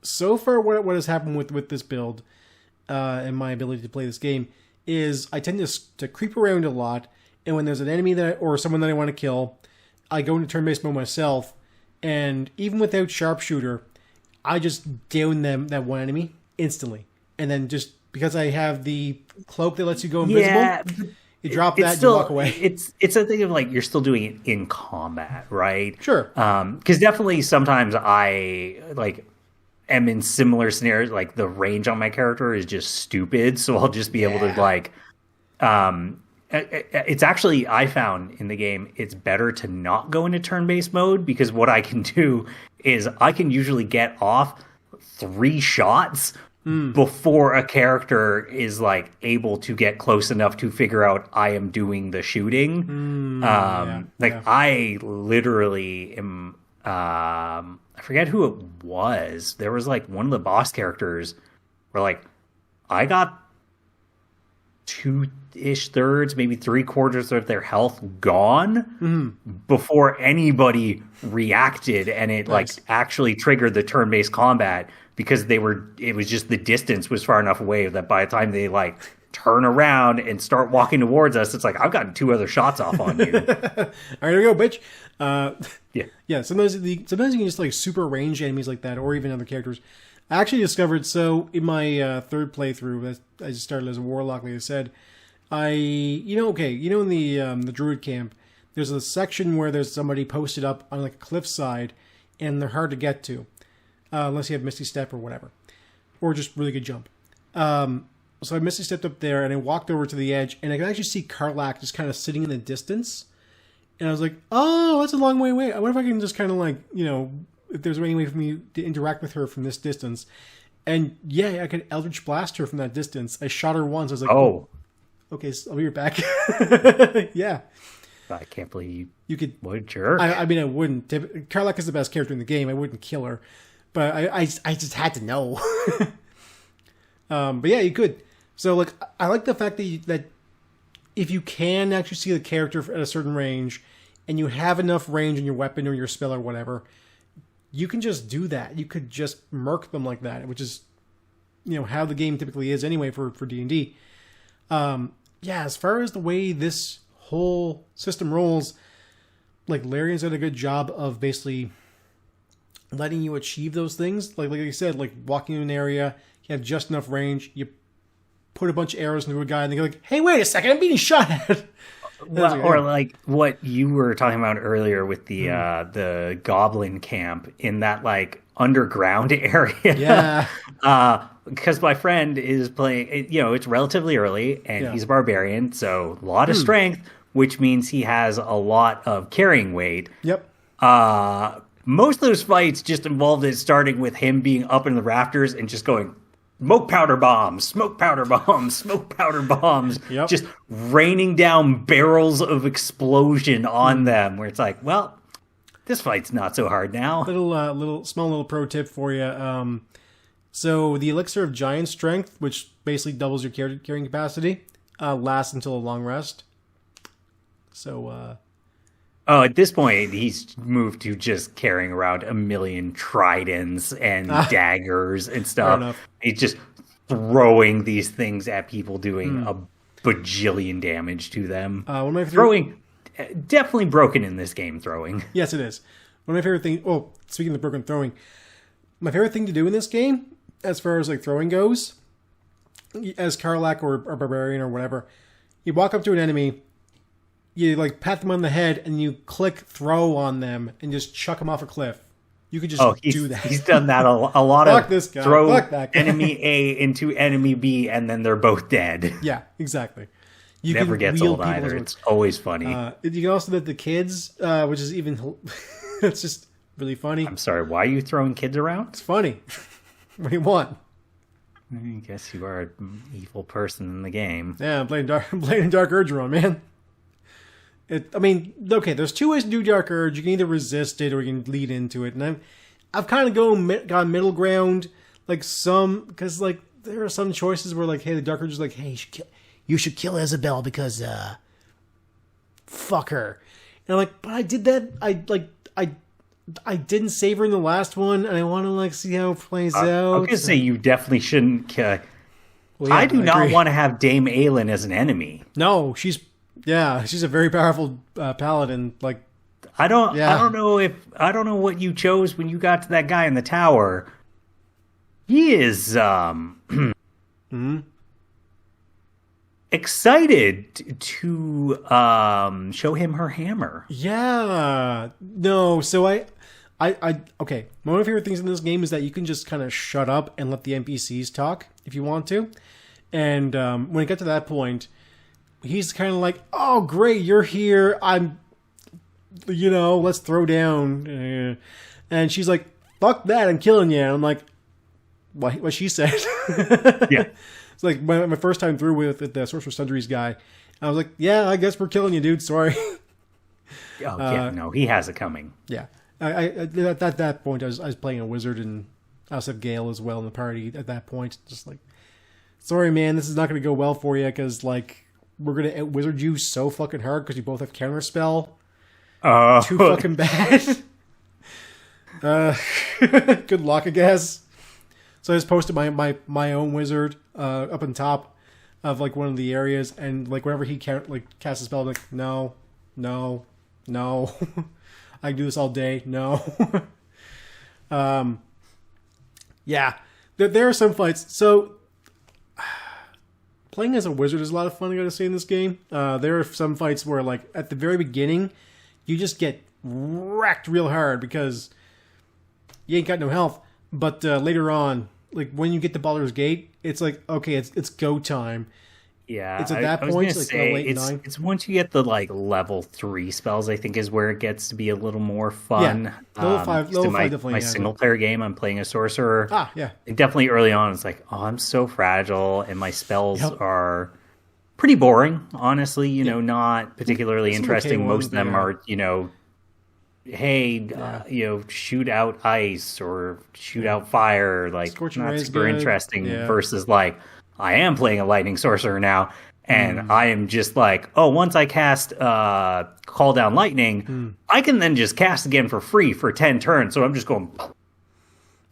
so far, what has happened with this build and my ability to play this game is I tend to creep around a lot, and when there's an enemy or someone that I want to kill, I go into turn-based mode myself, and even without sharpshooter, I just down that one enemy instantly. And then just because I have the cloak that lets you go invisible, you drop that and you walk away. It's a thing of like you're still doing it in combat, right? Sure. Because definitely sometimes I like am in similar scenarios. Like the range on my character is just stupid, so I'll just be able to like. It's actually, I found in the game, it's better to not go into turn-based mode, because what I can do is I can usually get off 3 shots before a character is like able to get close enough to figure out I am doing the shooting. I literally am. I forget who it was. There was like one of the boss characters where like I got 2-ish thirds, maybe 3/4 of their health gone before anybody reacted, and it actually triggered the turn-based combat because it was just the distance was far enough away that by the time they turn around and start walking towards us, it's like, I've gotten 2 other shots off on you. All right, here we go, bitch. Yeah. Sometimes you can just super range enemies like that, or even other characters. I actually discovered, so in my third playthrough, I just started as a warlock, like I said. In the druid camp, there's a section where there's somebody posted up on a cliffside, and they're hard to get to, unless you have Misty Step or whatever, or just really good jump. So I Misty Stepped up there, and I walked over to the edge, and I could actually see Karlach just kind of sitting in the distance. And I was like, oh, that's a long way away. I wonder if I can just kind of if there's any way for me to interact with her from this distance. And yeah, I could Eldritch Blast her from that distance. I shot her once. I was like, oh, okay, so I'll be right back. Yeah. I can't believe you could. What a jerk. I mean, I wouldn't. Karlach is the best character in the game. I wouldn't kill her. But I just had to know. But yeah, you could. So I like the fact that if you can actually see the character at a certain range, and you have enough range in your weapon or your spell or whatever, you can just do that. You could just murk them like that, which is, how the game typically is anyway for D&D. As far as the way this whole system rolls, Larian's done a good job of basically letting you achieve those things. Like I said, walking in an area, you have just enough range, you put a bunch of arrows into a guy, and they go hey, wait a second, I'm being shot at. Well, or what you were talking about earlier with the goblin camp in that underground area. Yeah. Because my friend is playing, it's relatively early, and he's a barbarian, so a lot of strength, which means he has a lot of carrying weight. Yep. Most of those fights just involved it starting with him being up in the rafters and just going, smoke powder bombs, smoke powder bombs, smoke powder bombs, just raining down barrels of explosion on them, where it's like, well, this fight's not so hard now. Small little pro tip for you. So the elixir of giant strength, which basically doubles your carrying capacity, lasts until a long rest. So, at this point, he's moved to just carrying around a million tridents and daggers and stuff. He's just throwing these things at people, doing a bajillion damage to them. Throwing, definitely broken in this game, throwing. Yes, it is. One of my favorite things, speaking of broken throwing, my favorite thing to do in this game, as far as throwing goes, as Karlach or Barbarian or whatever, you walk up to an enemy, you pat them on the head, and you click throw on them and just chuck them off a cliff. You could just do that. He's done that a lot. Fuck this guy. Throw Fuck that guy. enemy A into enemy B, and then they're both dead. Yeah, exactly. You never gets old either. It's always funny. You can also let the kids, which is even, it's just really funny. I'm sorry, why are you throwing kids around? It's funny. What do you want? I guess you are an evil person in the game. Yeah, I'm playing Dark Urge around, man. There's 2 ways to do Dark Urge. You can either resist it or you can lead into it. And I've kind of gone middle ground. Because there are some choices where hey, the Dark Urge is hey, you should kill Isabel because fuck her. And I'm like, but I did that. I didn't save her in the last one, and I want to see how it plays out. I was gonna say you definitely shouldn't kill. I do not want to have Dame Aelin as an enemy. No, she's a very powerful paladin. I don't know what you chose when you got to that guy in the tower. He is excited to show him her hammer. Yeah. No, so okay. One of my favorite things in this game is that you can just kind of shut up and let the NPCs talk if you want to. And when it got to that point, he's kind of like, oh, great, you're here. Let's throw down. And she's like, fuck that, I'm killing you. And I'm like, what she said. Yeah. It's my first time through with the Sorcerer Sundries guy. I was like, yeah, I guess we're killing you, dude. Sorry. No, he has it coming. Yeah. At that point, I was playing a wizard, and I also have Gale as well in the party at that point. Just sorry, man, this is not going to go well for you because, like, we're going to wizard you so fucking hard because you both have counterspell. Too fucking bad. Good luck, I guess. So I just posted my own wizard up on top of, like, one of the areas, and, like, whenever he casts a spell, I'm like, no. I can do this all day. No. Yeah. There are some fights. So, playing as a wizard is a lot of fun, I gotta say, in this game. There are some fights where, like, at the very beginning, you just get wrecked real hard because you ain't got no health. But later on, like, when you get to Baldur's Gate, it's like, okay, it's go time. Yeah, it's at that point. Like, say, it's once you get the, like, level 3 spells, I think, is where it gets to be a little more fun. Yeah, level 5 definitely. My single player game, I'm playing a sorcerer. Yeah. Definitely early on, it's like, oh, I'm so fragile, and my spells are pretty boring, honestly. You know, not particularly interesting. Most of them are, you know, hey, you know, shoot out ice or shoot out fire, like, Scorching not Ray is super good. interesting. Versus, like, I am playing a lightning sorcerer now, and I am just like, oh, once I cast Call Down Lightning, I can then just cast again for free for 10 turns. So I'm just going,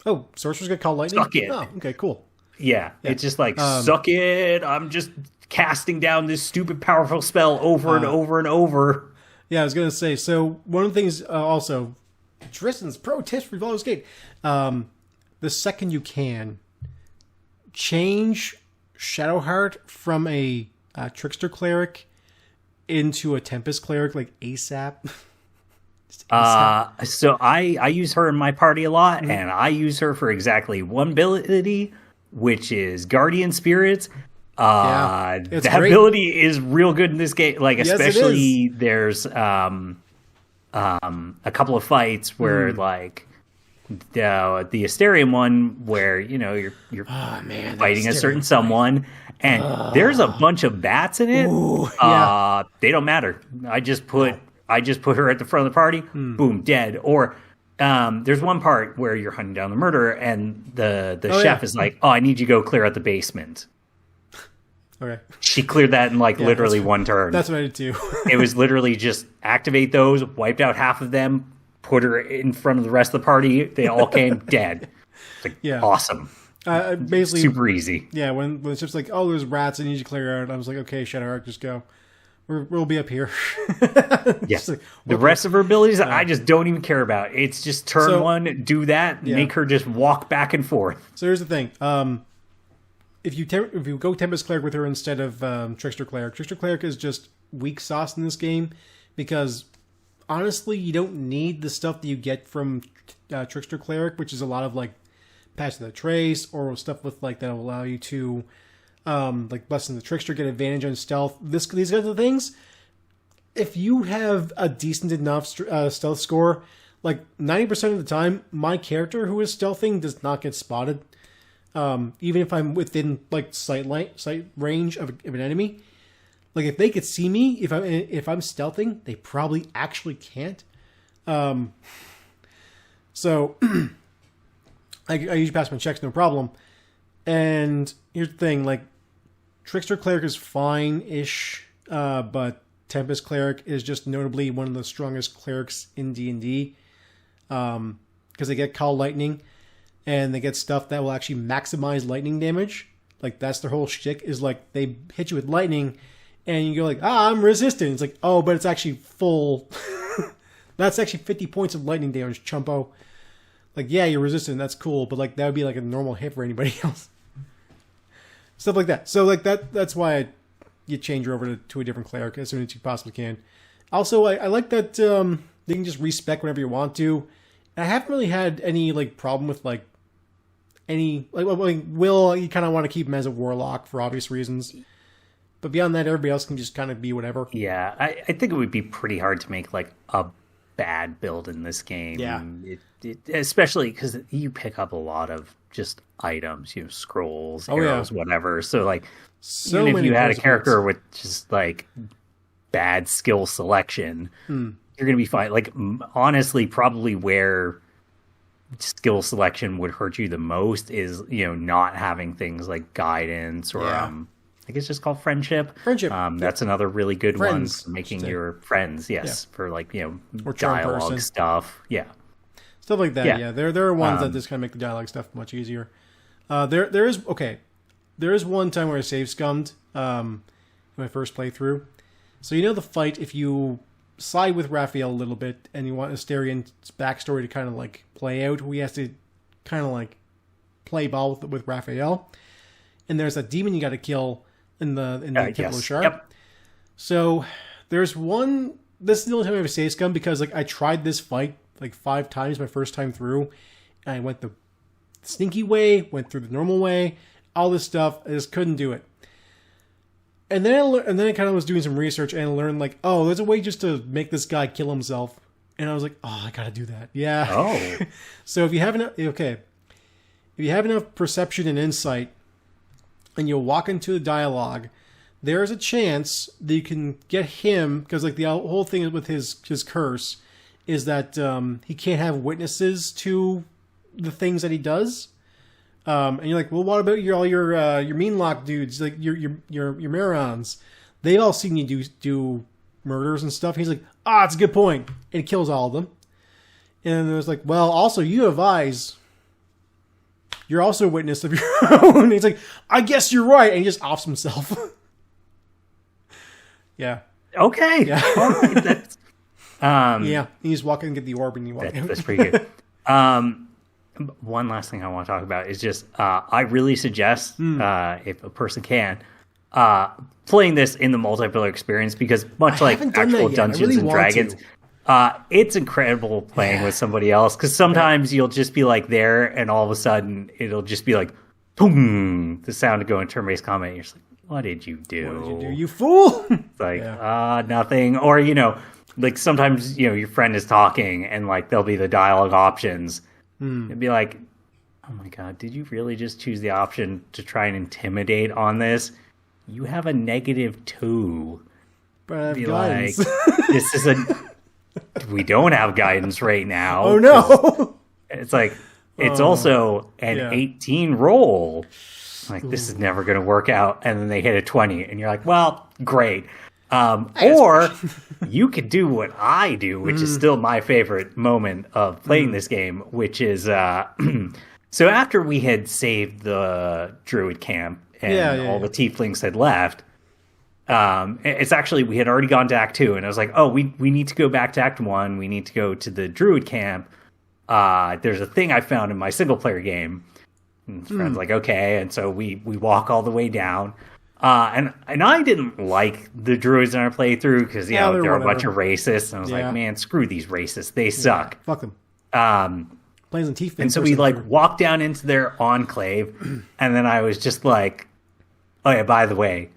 oh, sorcerers get called lightning? Suck it. Oh, okay, cool. Yeah, it's just like, suck it. I'm just casting down this stupid powerful spell over and over and over. Yeah, I was going to say, so one of the things also, Tristan's pro tips for Baldur's Gate, the second you can, change Shadowheart from a Trickster Cleric into a Tempest Cleric, like ASAP. So I use her in my party a lot, and I use her for exactly one ability, which is Guardian Spirits. That great. Ability is real good in this game. Like, especially there's a couple of fights where like the Astarion one where, you know, you're fighting a certain someone, and there's a bunch of bats in it. Ooh, they don't matter. I just put her at the front of the party. Boom, dead. Or there's one part where you're hunting down the murderer, and the chef is like, "Oh, I need you to go clear out the basement." Okay. She cleared that in literally one turn. That's what I did too. It was literally just activate those, wiped out half of them, put her in front of the rest of the party. They all came dead. It's like, awesome. Basically super easy. Yeah, when it's just like, oh, there's rats, I need you to clear out. I was like, okay, Shadowheart, just go. We'll be up here. Yes. Like, the rest of her abilities, I just don't even care about. It's just turn one, do that, make her just walk back and forth. So here's the thing. If you go Tempest Cleric with her instead of Trickster Cleric is just weak sauce in this game, because honestly, you don't need the stuff that you get from Trickster Cleric, which is a lot of like Patch of the Trace or stuff with like that will allow you to like Blessing the Trickster, get advantage on stealth. These kinds of things. If you have a decent enough stealth score, like 90% of the time, my character who is stealthing does not get spotted. Even if I'm within like sight range of an enemy, like if they could see me, if I'm stealthing, they probably actually can't. So I usually pass my checks, no problem. And here's the thing, like Trickster Cleric is fine-ish, but Tempest Cleric is just notably one of the strongest clerics in D&D, because they get Call Lightning. And they get stuff that will actually maximize lightning damage. Like, that's their whole shtick, is like, they hit you with lightning, and you go like, I'm resistant. It's like, oh, but it's actually full. That's actually 50 points of lightning damage, chumpo. Like, yeah, you're resistant, that's cool, but like, that would be like a normal hit for anybody else. Stuff like that. So, like, that's why you change her over to a different cleric as soon as you possibly can. Also, I like that they can just respec whenever you want to. And I haven't really had any, like, problem with, like, any, like Will, you kind of want to keep him as a warlock for obvious reasons, but beyond that, everybody else can just kind of be whatever. Yeah, I think it would be pretty hard to make like a bad build in this game. Yeah, especially because you pick up a lot of just items, you know, scrolls, arrows, whatever. So like, even if you had a character with just like bad skill selection, you're gonna be fine. Like, honestly, probably where skill selection would hurt you the most is, not having things like guidance or I think it's just called friendship. That's another really good one for making your friends. Yes, for like or dialogue stuff. Yeah, stuff like that. Yeah, there are ones that just kind of make the dialogue stuff much easier. There is one time where I save scummed in my first playthrough. So the fight, if you side with Raphael a little bit and you want Astarion's backstory to kind of like play out, we have to kind of like play ball with Raphael. And there's a demon you got to kill in the Temple of Sharp. Yep. So there's one. This is the only time I ever save scum because like I tried this fight like 5 times my first time through, and I went the sneaky way, went through the normal way, all this stuff. I just couldn't do it. And then I kind of was doing some research and learned like, oh, there's a way just to make this guy kill himself. And I was like, oh, I gotta do that. Yeah. Oh. So if you have enough perception and insight, and you walk into the dialogue, there's a chance that you can get him, because like the whole thing with his curse is that he can't have witnesses to the things that he does. And you're like, well, what about all your Meanlock dudes, like your Marons? They've all seen you do murders and stuff. He's like, it's a good point. And he kills all of them. And it was like, well, also you have eyes. You're also a witness of your own. And he's like, I guess you're right. And he just offs himself. Yeah. Okay. Yeah. All right. That's, yeah. You just walk in and get the orb and you walk out. That's pretty good. One last thing I want to talk about is just I really suggest if a person can playing this in the multiplayer experience, because much like actual Dungeons and Dragons, it's incredible playing with somebody else, because sometimes you'll just be like there and all of a sudden it'll just be like boom, the sound of going turn-based combat, and you're just like, what did you do? What did you do, you fool? It's like nothing. Or like sometimes your friend is talking and like there'll be the dialogue options. It'd be like, oh my god, did you really just choose the option to try and intimidate on this? You have a -2. But I have be guidance. Like, this is we don't have guidance right now. Oh no. It's like, it's also an 18 roll. Like, this is never going to work out. And then they hit a 20 and you're like, well, great. Or you could do what I do, which is still my favorite moment of playing this game, which is so after we had saved the druid camp and all the tieflings had left, it's actually, we had already gone to Act 2, and I was like, oh, we need to go back to Act 1. We need to go to the druid camp. There's a thing I found in my single player game. And his friend's like, okay. And so we walk all the way down. And I didn't like the druids in our playthrough because they're a bunch of racists, and I was like, man, screw these racists, they suck. Fuck them. Plays on teeth. And so we like walked down into their enclave, and then I was just like, oh yeah, by the way,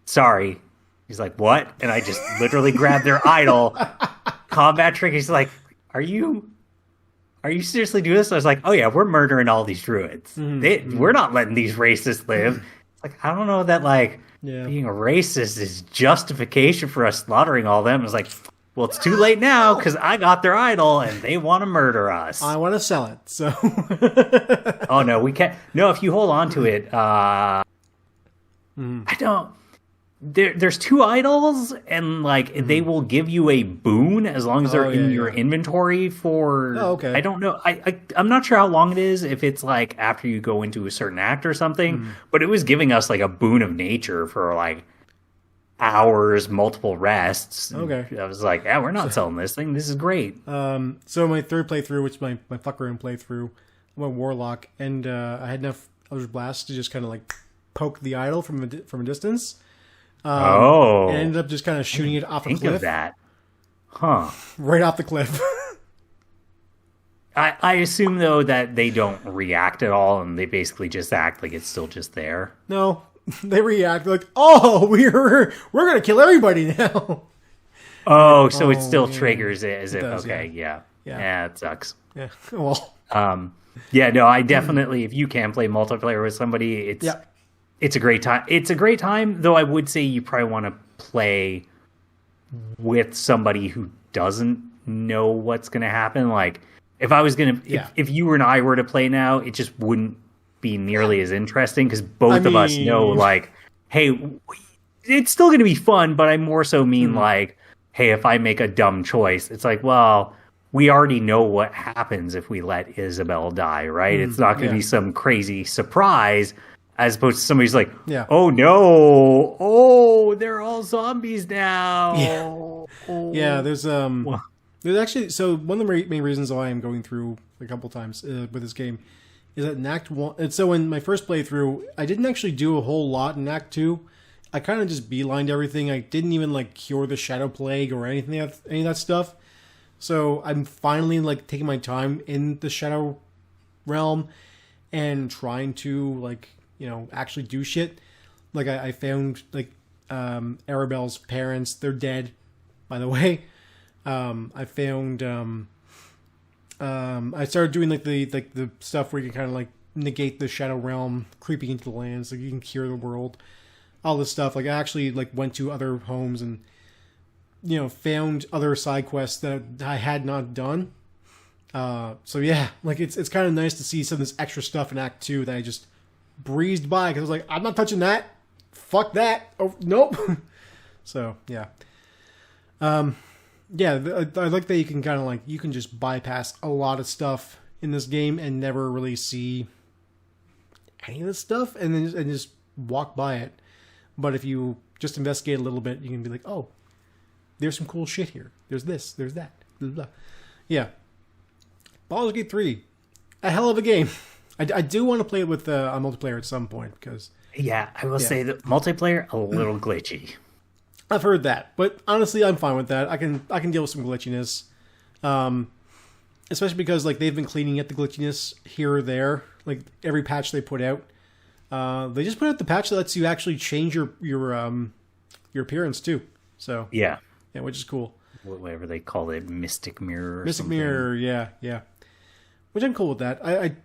sorry. He's like, what? And I just literally grabbed their idol, combat trick. He's like, are you seriously doing this? I was like, oh yeah, we're murdering all these druids. We're not letting these racists live. Like, I don't know that, like, being a racist is justification for us slaughtering all of them. It's like, well, it's too late now because I got their idol and they want to murder us. I want to sell it, so. Oh, no, we can't. No, if you hold on to it, I don't. There's 2 idols, and like they will give you a boon as long as they're in your inventory for. Oh, okay. I don't know. I'm not sure how long it is. If it's like after you go into a certain act or something, but it was giving us like a boon of nature for like hours, multiple rests. Okay. I was like, yeah, we're not selling this thing. This is great. So my third playthrough, which is my fuck around playthrough, I went Warlock, and I had enough Eldritch Blast to just kind of like poke the idol from a distance. And ended up just kind of shooting it off a cliff. Think of that. Huh. Right off the cliff. I assume, though, that they don't react at all, and they basically just act like it's still just there. No, they react like, oh, we're going to kill everybody now. Oh, so it still triggers it as if, okay, yeah, it sucks. Yeah, well. No, I definitely, if you can play multiplayer with somebody, it's a great time. It's a great time, though I would say you probably want to play with somebody who doesn't know what's going to happen. Like, if I was gonna, if you and I were to play now, it just wouldn't be nearly as interesting because both of us know, like, hey, it's still gonna be fun, but I more so mean like, hey, if I make a dumb choice, it's like, well, we already know what happens if we let Isabel die, right? It's not gonna be some crazy surprise. As opposed to somebody's like, oh no, oh, they're all zombies now. Yeah, there's actually, so one of the main reasons why I'm going through a couple times with this game is that in Act 1, and so in my first playthrough, I didn't actually do a whole lot in Act 2. I kind of just beelined everything. I didn't even like cure the Shadow Plague or any of that stuff. So I'm finally like taking my time in the Shadow Realm and trying to like, you know, actually do shit. Like I found like Arabelle's parents, they're dead, by the way. I found I started doing like the stuff where you can kind of like negate the Shadow Realm creeping into the lands, like you can cure the world, all this stuff. Like I actually like went to other homes and, you know, found other side quests that I had not done. So yeah, like it's kind of nice to see some of this extra stuff in Act 2 that I just breezed by because I was like, I'm not touching that. Fuck that. Oh nope. So yeah. Yeah, I like that you can kind of like, you can just bypass a lot of stuff in this game and never really see any of this stuff and then just walk by it. But if you just investigate a little bit, you can be like, oh, there's some cool shit here. There's this, there's that. Blah, blah. Yeah. Baldur's Gate 3, a hell of a game. I do want to play it with a multiplayer at some point because... Yeah, I will say that multiplayer, a little glitchy. I've heard that, but honestly, I'm fine with that. I can deal with some glitchiness, especially because like they've been cleaning up the glitchiness here or there. Like every patch they put out, they just put out the patch that lets you actually change your appearance too. So yeah, which is cool. Whatever they call it, Mystic Mirror. Mystic Mirror, yeah. Which I'm cool with that. I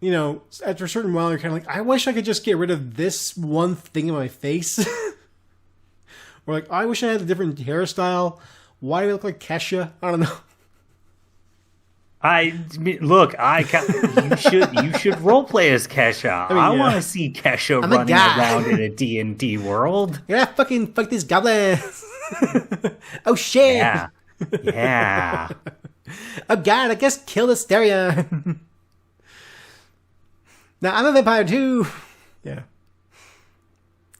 you know, after a certain while, you're kind of like, I wish I could just get rid of this one thing in my face. Or like, I wish I had a different hairstyle. Why do I look like Kesha? I don't know. You should roleplay as Kesha. I want to see Kesha running around in a D&D world. Yeah, fucking fight these goblins. Oh shit. Yeah. Oh god, I guess kill Astarion. Now I'm a vampire too. Yeah.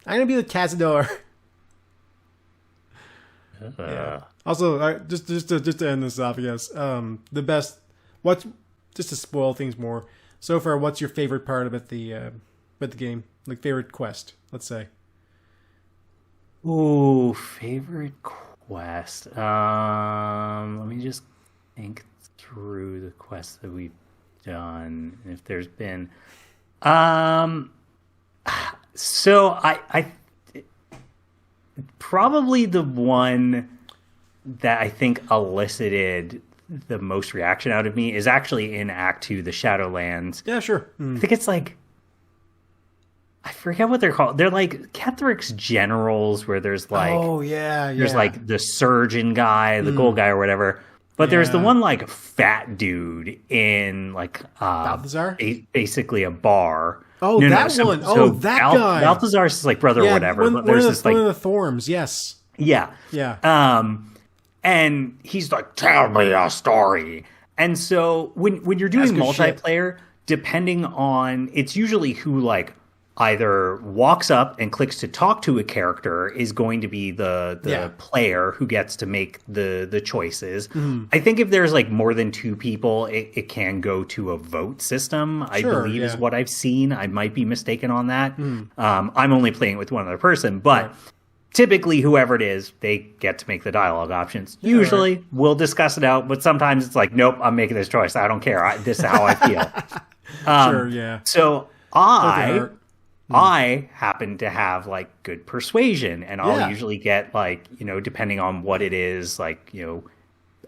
I'm gonna be the Cazador. Yeah. Also, just to end this off, I guess, the best. Just to spoil things more. So far, what's your favorite part about the game? Like favorite quest, let's say. Ooh, favorite quest. Let me just think through the quests that we've done. If there's been, so I probably the one that I think elicited the most reaction out of me is actually in Act 2, the Shadowlands. Yeah, sure. I think it's like, I forget what they're called. They're like Ketheric's generals, where there's like, there's like the surgeon guy, the gold guy, or whatever. But there's the one like fat dude in like Balthazar, basically a bar. Oh, that one. That guy. Balthazar's his like brother or whatever. But there's this like one of the Thorms. Yes. Yeah. And he's like, tell me a story. And so when you're doing multiplayer, depending on, it's usually who like either walks up and clicks to talk to a character is going to be the player who gets to make the choices. I think if there's like more than two people, it can go to a vote system, I believe is what I've seen. I might be mistaken on that. I'm only playing with one other person, but typically whoever it is, they get to make the dialogue options. Usually we'll discuss it out, but sometimes it's like, nope, I'm making this choice. I don't care. This is how I feel. So I happen to have like good persuasion, and I'll usually get like, you know, depending on what it is, like, you know,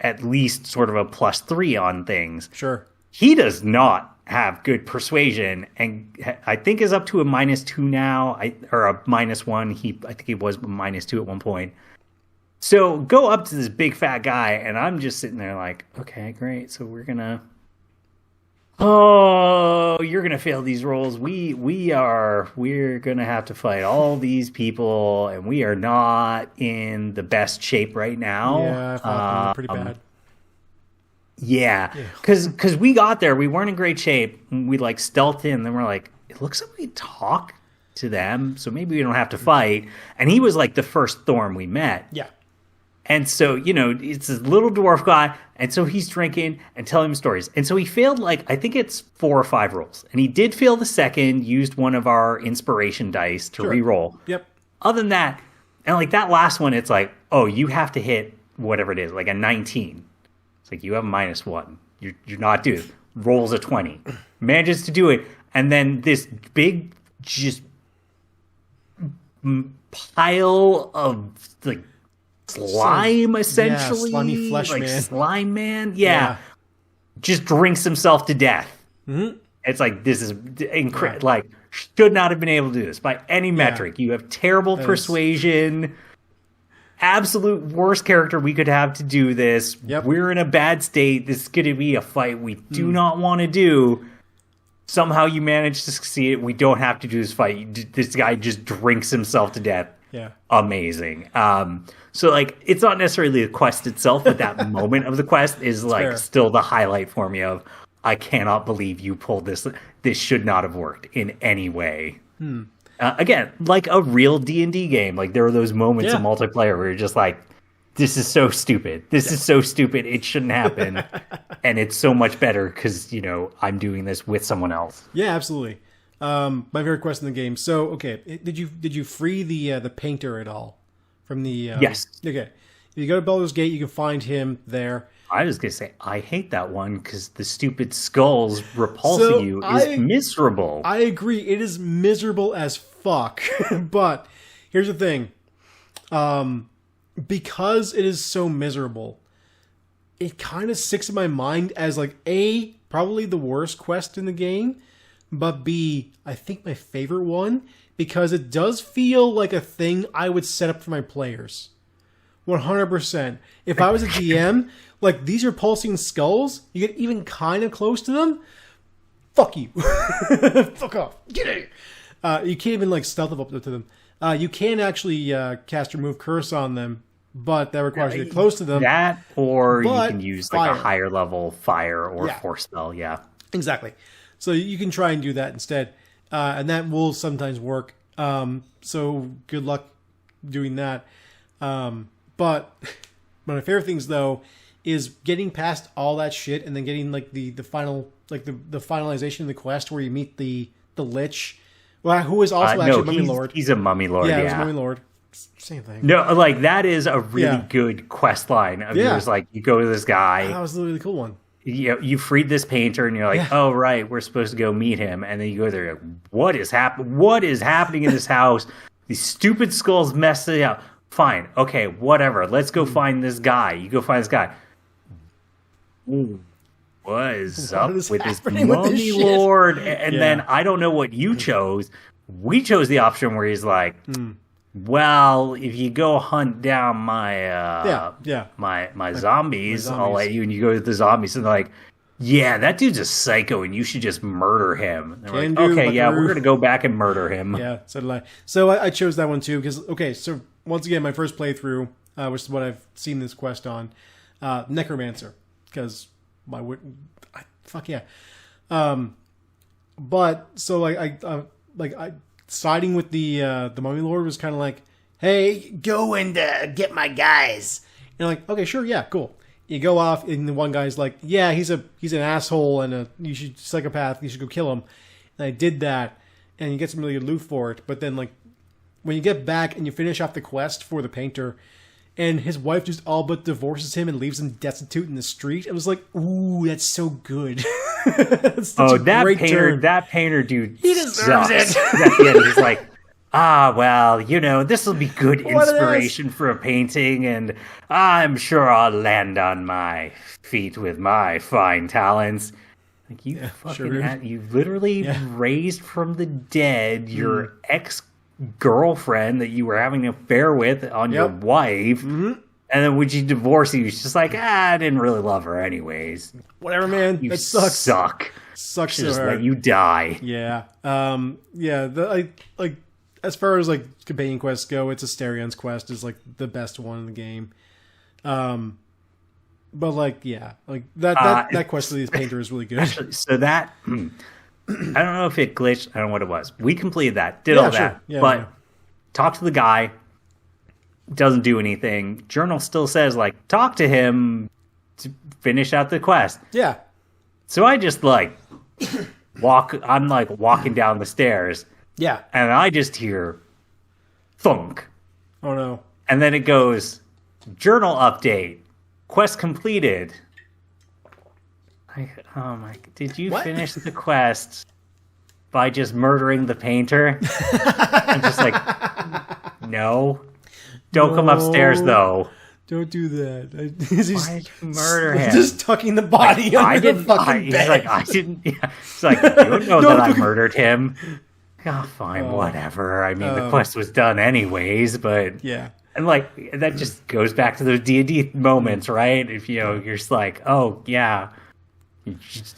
at least sort of a +3 on things. Sure. He does not have good persuasion, and I think is up to a -2 now, or a -1. I think he was -2 at one point. So go up to this big fat guy, and I'm just sitting there like, okay, great. So we're gonna oh, you're gonna fail these rolls. We're gonna have to fight all these people, and we are not in the best shape right now. Yeah, I thought they were pretty bad. Yeah, because we got there, we weren't in great shape. We like stealthed in, then we're like, it looks like we talk to them, so maybe we don't have to fight. And he was like the first Thorn we met. Yeah. And so, it's this little dwarf guy, and so he's drinking and telling him stories. And so he failed, I think it's 4 or 5 rolls. And he did fail the second, used one of our inspiration dice to re-roll. Yep. Other than that, and that last one, it's like, oh, you have to hit whatever it is, like a 19. It's like, you have a -1. You're not doing it. Rolls a 20. Manages to do it. And then this big, just pile of, slime, essentially. Yeah, slimy flesh man. Slime man. Yeah. Just drinks himself to death. Mm-hmm. It's like, this is incredible. Yeah. Should not have been able to do this by any metric. You have terrible persuasion. Absolute worst character we could have to do this. Yep. We're in a bad state. This is going to be a fight we do not want to do. Somehow you manage to succeed. We don't have to do this fight. This guy just drinks himself to death. Yeah. Amazing. So it's not necessarily the quest itself, but that moment of the quest is still the highlight for me of, I cannot believe you pulled this. This should not have worked in any way. Again, like a real D&D game. There are those moments in multiplayer where you're just like, this is so stupid. This is so stupid. It shouldn't happen. And it's so much better because, I'm doing this with someone else. Yeah, absolutely. My favorite quest in the game. So, okay, did you free the painter at all from the? Yes. Okay, if you go to Baldur's Gate, you can find him there. I was gonna say I hate that one because the stupid skulls repulsing you is miserable. I agree. It is miserable as fuck. But here's the thing, because it is so miserable, it kind of sticks in my mind as probably the worst quest in the game. But B, I think my favorite one, because it does feel like a thing I would set up for my players. 100%. If I was a DM, these are pulsing skulls, you get even kind of close to them, fuck you. Fuck off. Get out. You can't even stealth up to them. You can actually cast Remove Curse on them, but that requires you to get close to them. That, or you can use a higher level fire or force spell, Exactly. So you can try and do that instead, and that will sometimes work. So good luck doing that. But one of my favorite things, though, is getting past all that shit and then getting the final the finalization of the quest where you meet the Lich, who is also actually a Mummy Lord. He's a Mummy Lord. Yeah, he's a Mummy Lord. Same thing. No, that is a really good quest line of yours. You go to this guy. That was a really cool one. You freed this painter, and you're like, oh, right, we're supposed to go meet him. And then you go there, what is happening in this house? These stupid skulls messed it up. Fine, okay, whatever. Let's go find this guy. You go find this guy. Ooh, what is up with this Mummy Lord? And then I don't know what you chose. We chose the option where he's like, well, if you go hunt down my my zombies, I'll let you. And you go to the zombies, and they're like, yeah, that dude's a psycho, and you should just murder him. And they're like, okay, we're gonna go back and murder him. Yeah, so did I. So I chose that one too because so once again, my first playthrough, which is what I've seen this quest on, Necromancer, because fuck yeah. But so I siding with the Mummy Lord was kind of like, hey, go and get my guys. And okay, sure, yeah, cool. You go off, and the one guy's like, yeah, he's an asshole and you should psychopath. You should go kill him. And I did that, and you get some really good loot for it. But then when you get back and you finish off the quest for the painter, and his wife just all but divorces him and leaves him destitute in the street, it was like, ooh, that's so good. That painter dude, he deserves it. At the end, he's like, well, this will be good inspiration for a painting, and I'm sure I'll land on my feet with my fine talents. You literally raised from the dead your ex-girlfriend that you were having an affair with on your wife. And then when she divorced, he was just like, I didn't really love her anyways. Whatever, man. You that sucks. Sucks so just hard. Let you die. Yeah. As far as like companion quests go, it's Astarion's quest is like the best one in the game. But like, yeah, like that quest of these painter is really good. Actually, so that I don't know if it glitched. I don't know what it was. We completed that, did all that, but talk to the guy. Doesn't do anything. Journal still says like talk to him to finish out the quest. Yeah. So I just like walk. I'm like walking down the stairs. Yeah. And I just hear thunk. Oh no. And then it goes journal update. Quest completed. Oh my! Did you finish the quest by just murdering the painter? I'm just like, no. Don't come upstairs though. Don't do that. Why did you murder him? Just tucking the body under the fucking bed. He's like, I didn't. Yeah. He's like, you don't know that I murdered him. Oh, fine, whatever. I mean, the quest was done anyways, but yeah. And like that just goes back to those D&D moments, right? If you're just like, oh yeah,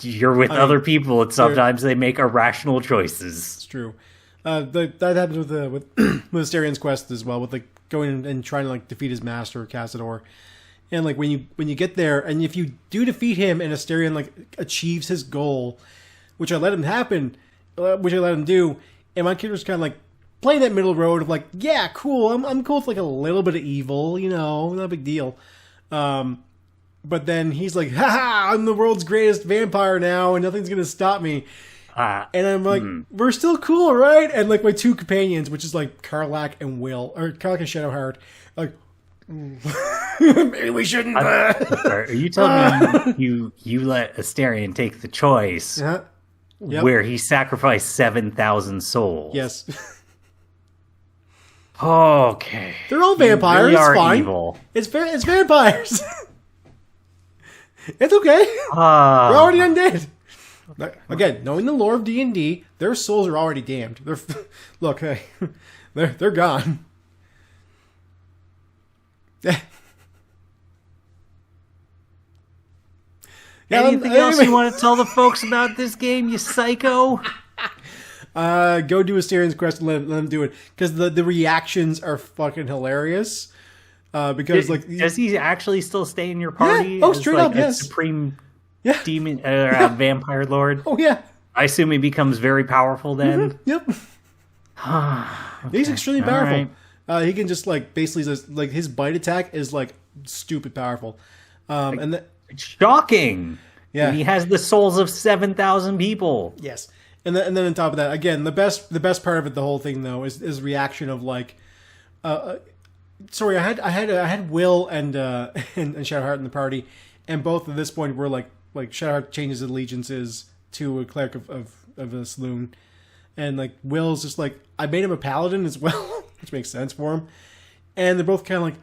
you're with other people, and sometimes they make irrational choices. It's true. That happens with Astarion's quest as well, with like going and trying to like defeat his master Cassador, and like when you get there, and if you do defeat him, and Astarion like achieves his goal, which I let him do, and my character's kind of like playing that middle road of like, yeah, cool, I'm cool with like a little bit of evil, not a big deal. But then he's like, haha, I'm the world's greatest vampire now, and nothing's gonna stop me. And I'm like, we're still cool, right? And like my two companions, which is like Karlach and Shadowheart, like, maybe we shouldn't. Are you telling me you let Astarion take the choice where he sacrificed 7,000 souls? Yes. Okay. They're all vampires. It's fine. Evil. It's vampires. It's okay. We're already undead. Again, knowing the lore of D&D, their souls are already damned. They're gone. Anything else you want to tell the folks about this game, you psycho? Go do Astarion's quest and let them do it, because the reactions are fucking hilarious. Because does he actually still stay in your party? Yeah. Oh, straight up, yes. Supreme demon vampire lord. Oh yeah. I assume he becomes very powerful then. Mm-hmm. Yep. Okay. He's extremely powerful. Right. He can just like basically just, like his bite attack is like stupid powerful. And it's shocking. Yeah. And he has the souls of 7,000 people. Yes. And then on top of that, again, the best part of it, the whole thing though, is reaction of like, sorry, I had Will and Shadowheart in the party, and both at this point were like Shadowheart changes allegiances to a cleric of a saloon, and like Will's just like, I made him a paladin as well, which makes sense for him, and they're both kind of like,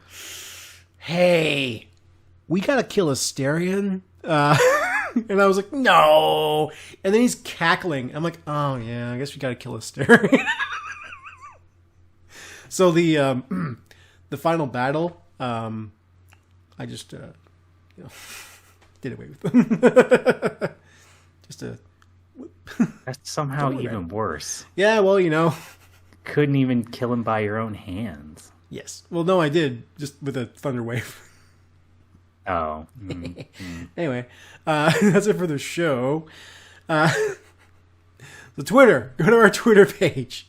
hey, we gotta kill Astarion. And I was like, no. And then he's cackling. I'm like, oh yeah, I guess we gotta kill Astarion. So the final battle, I just did away with them. That's somehow even worse. Yeah, well, couldn't even kill him by your own hands. Yes. Well, no, I did, just with a thunder wave. Oh. Anyway, that's it for the show. The Twitter. Go to our Twitter page.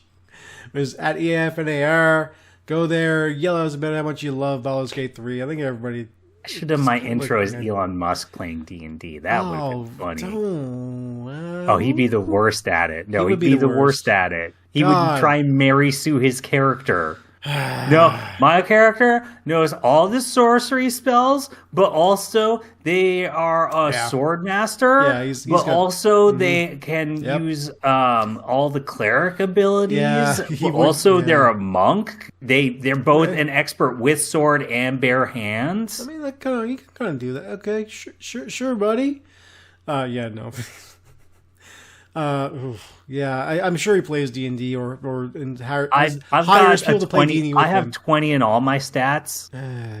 It's at EFNAR. Go there. Yell at us about how much you love Baldur's Gate 3. I think everybody... I should have my intro as Elon Musk playing D&D. That would have been funny. Oh, he'd be the worst at it. No, he'd be the worst at it. He would try and Mary Sue his character. No, my character knows all the sorcery spells, but also they are a sword master. Yeah, he's but also they can use all the cleric abilities. Yeah, they're a monk. They're both an expert with sword and bare hands. I mean, you can kind of do that. Okay, sure, buddy. Yeah, no. I'm sure he plays D&D or I've got people to play D&D with I have him. 20 in all my stats.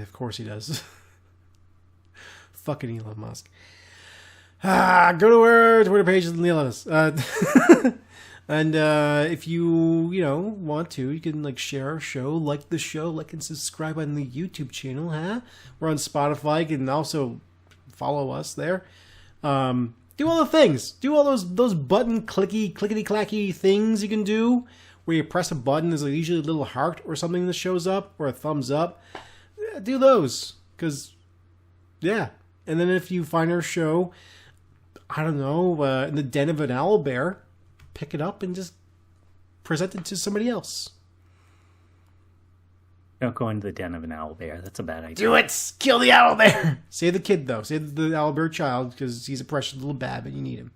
Of course he does. Fucking Elon Musk. Go to our Twitter page and yell at us. And if you want to, you can share our show, like the show, like and subscribe on the YouTube channel. We're on Spotify. You can also follow us there. Do all the things. Do all those button clickety-clacky things you can do where you press a button, there's usually a little heart or something that shows up, or a thumbs up. Do those. Because, yeah. And then if you find our show, I don't know, in the den of an owlbear, pick it up and just present it to somebody else. Don't go into the den of an owlbear. That's a bad idea. Do it! Kill the owlbear! Save the kid, though. Save the owlbear child, because he's a precious little bab, and you need him.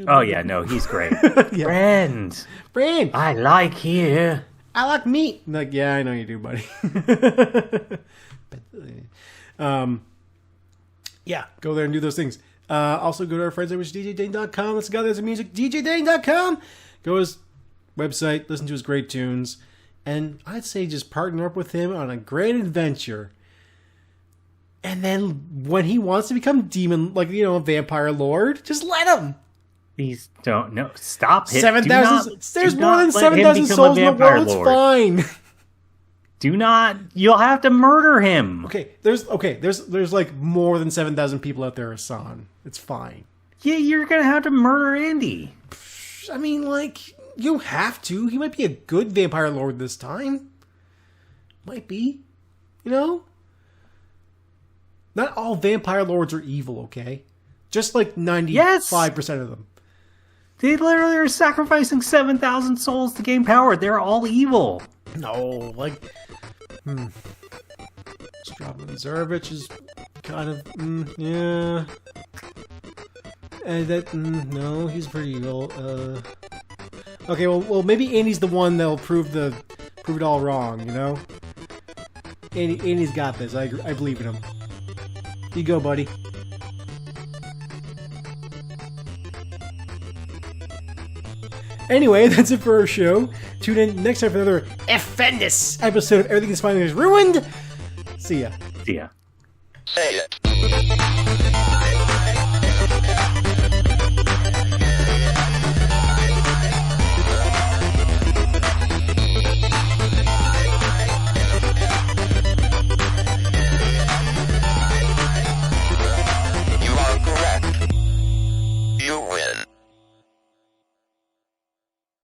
Oh, yeah, no, he's great. Yeah. Friend! I like here. I like meat! Yeah, I know you do, buddy. Yeah, go there and do those things. Also, go to our friends over at DJDane.com. That's the guy that's in music. DJDane.com! Go to his website, listen to his great tunes, and I'd say just partner up with him on a great adventure. And then when he wants to become demon, a vampire lord, just let him. Please don't. No, stop it. 7,000. There's more than 7,000 souls in the world. It's fine. Do not. You'll have to murder him. There's more than 7,000 people out there, Hassan. It's fine. Yeah, you're gonna have to murder Andy. I mean, you have to. He might be a good vampire lord this time. Might be. Not all vampire lords are evil, okay? Just 95% of them. They literally are sacrificing 7,000 souls to gain power. They're all evil. No, Strabon Zarevich is kind of, yeah. And no, he's pretty evil. Okay, well, maybe Andy's the one that'll prove it all wrong, Andy's got this. I believe in him. You go, buddy. Anyway, that's it for our show. Tune in next time for another Effendus episode of Everything is Finally Ruined. See ya. See ya.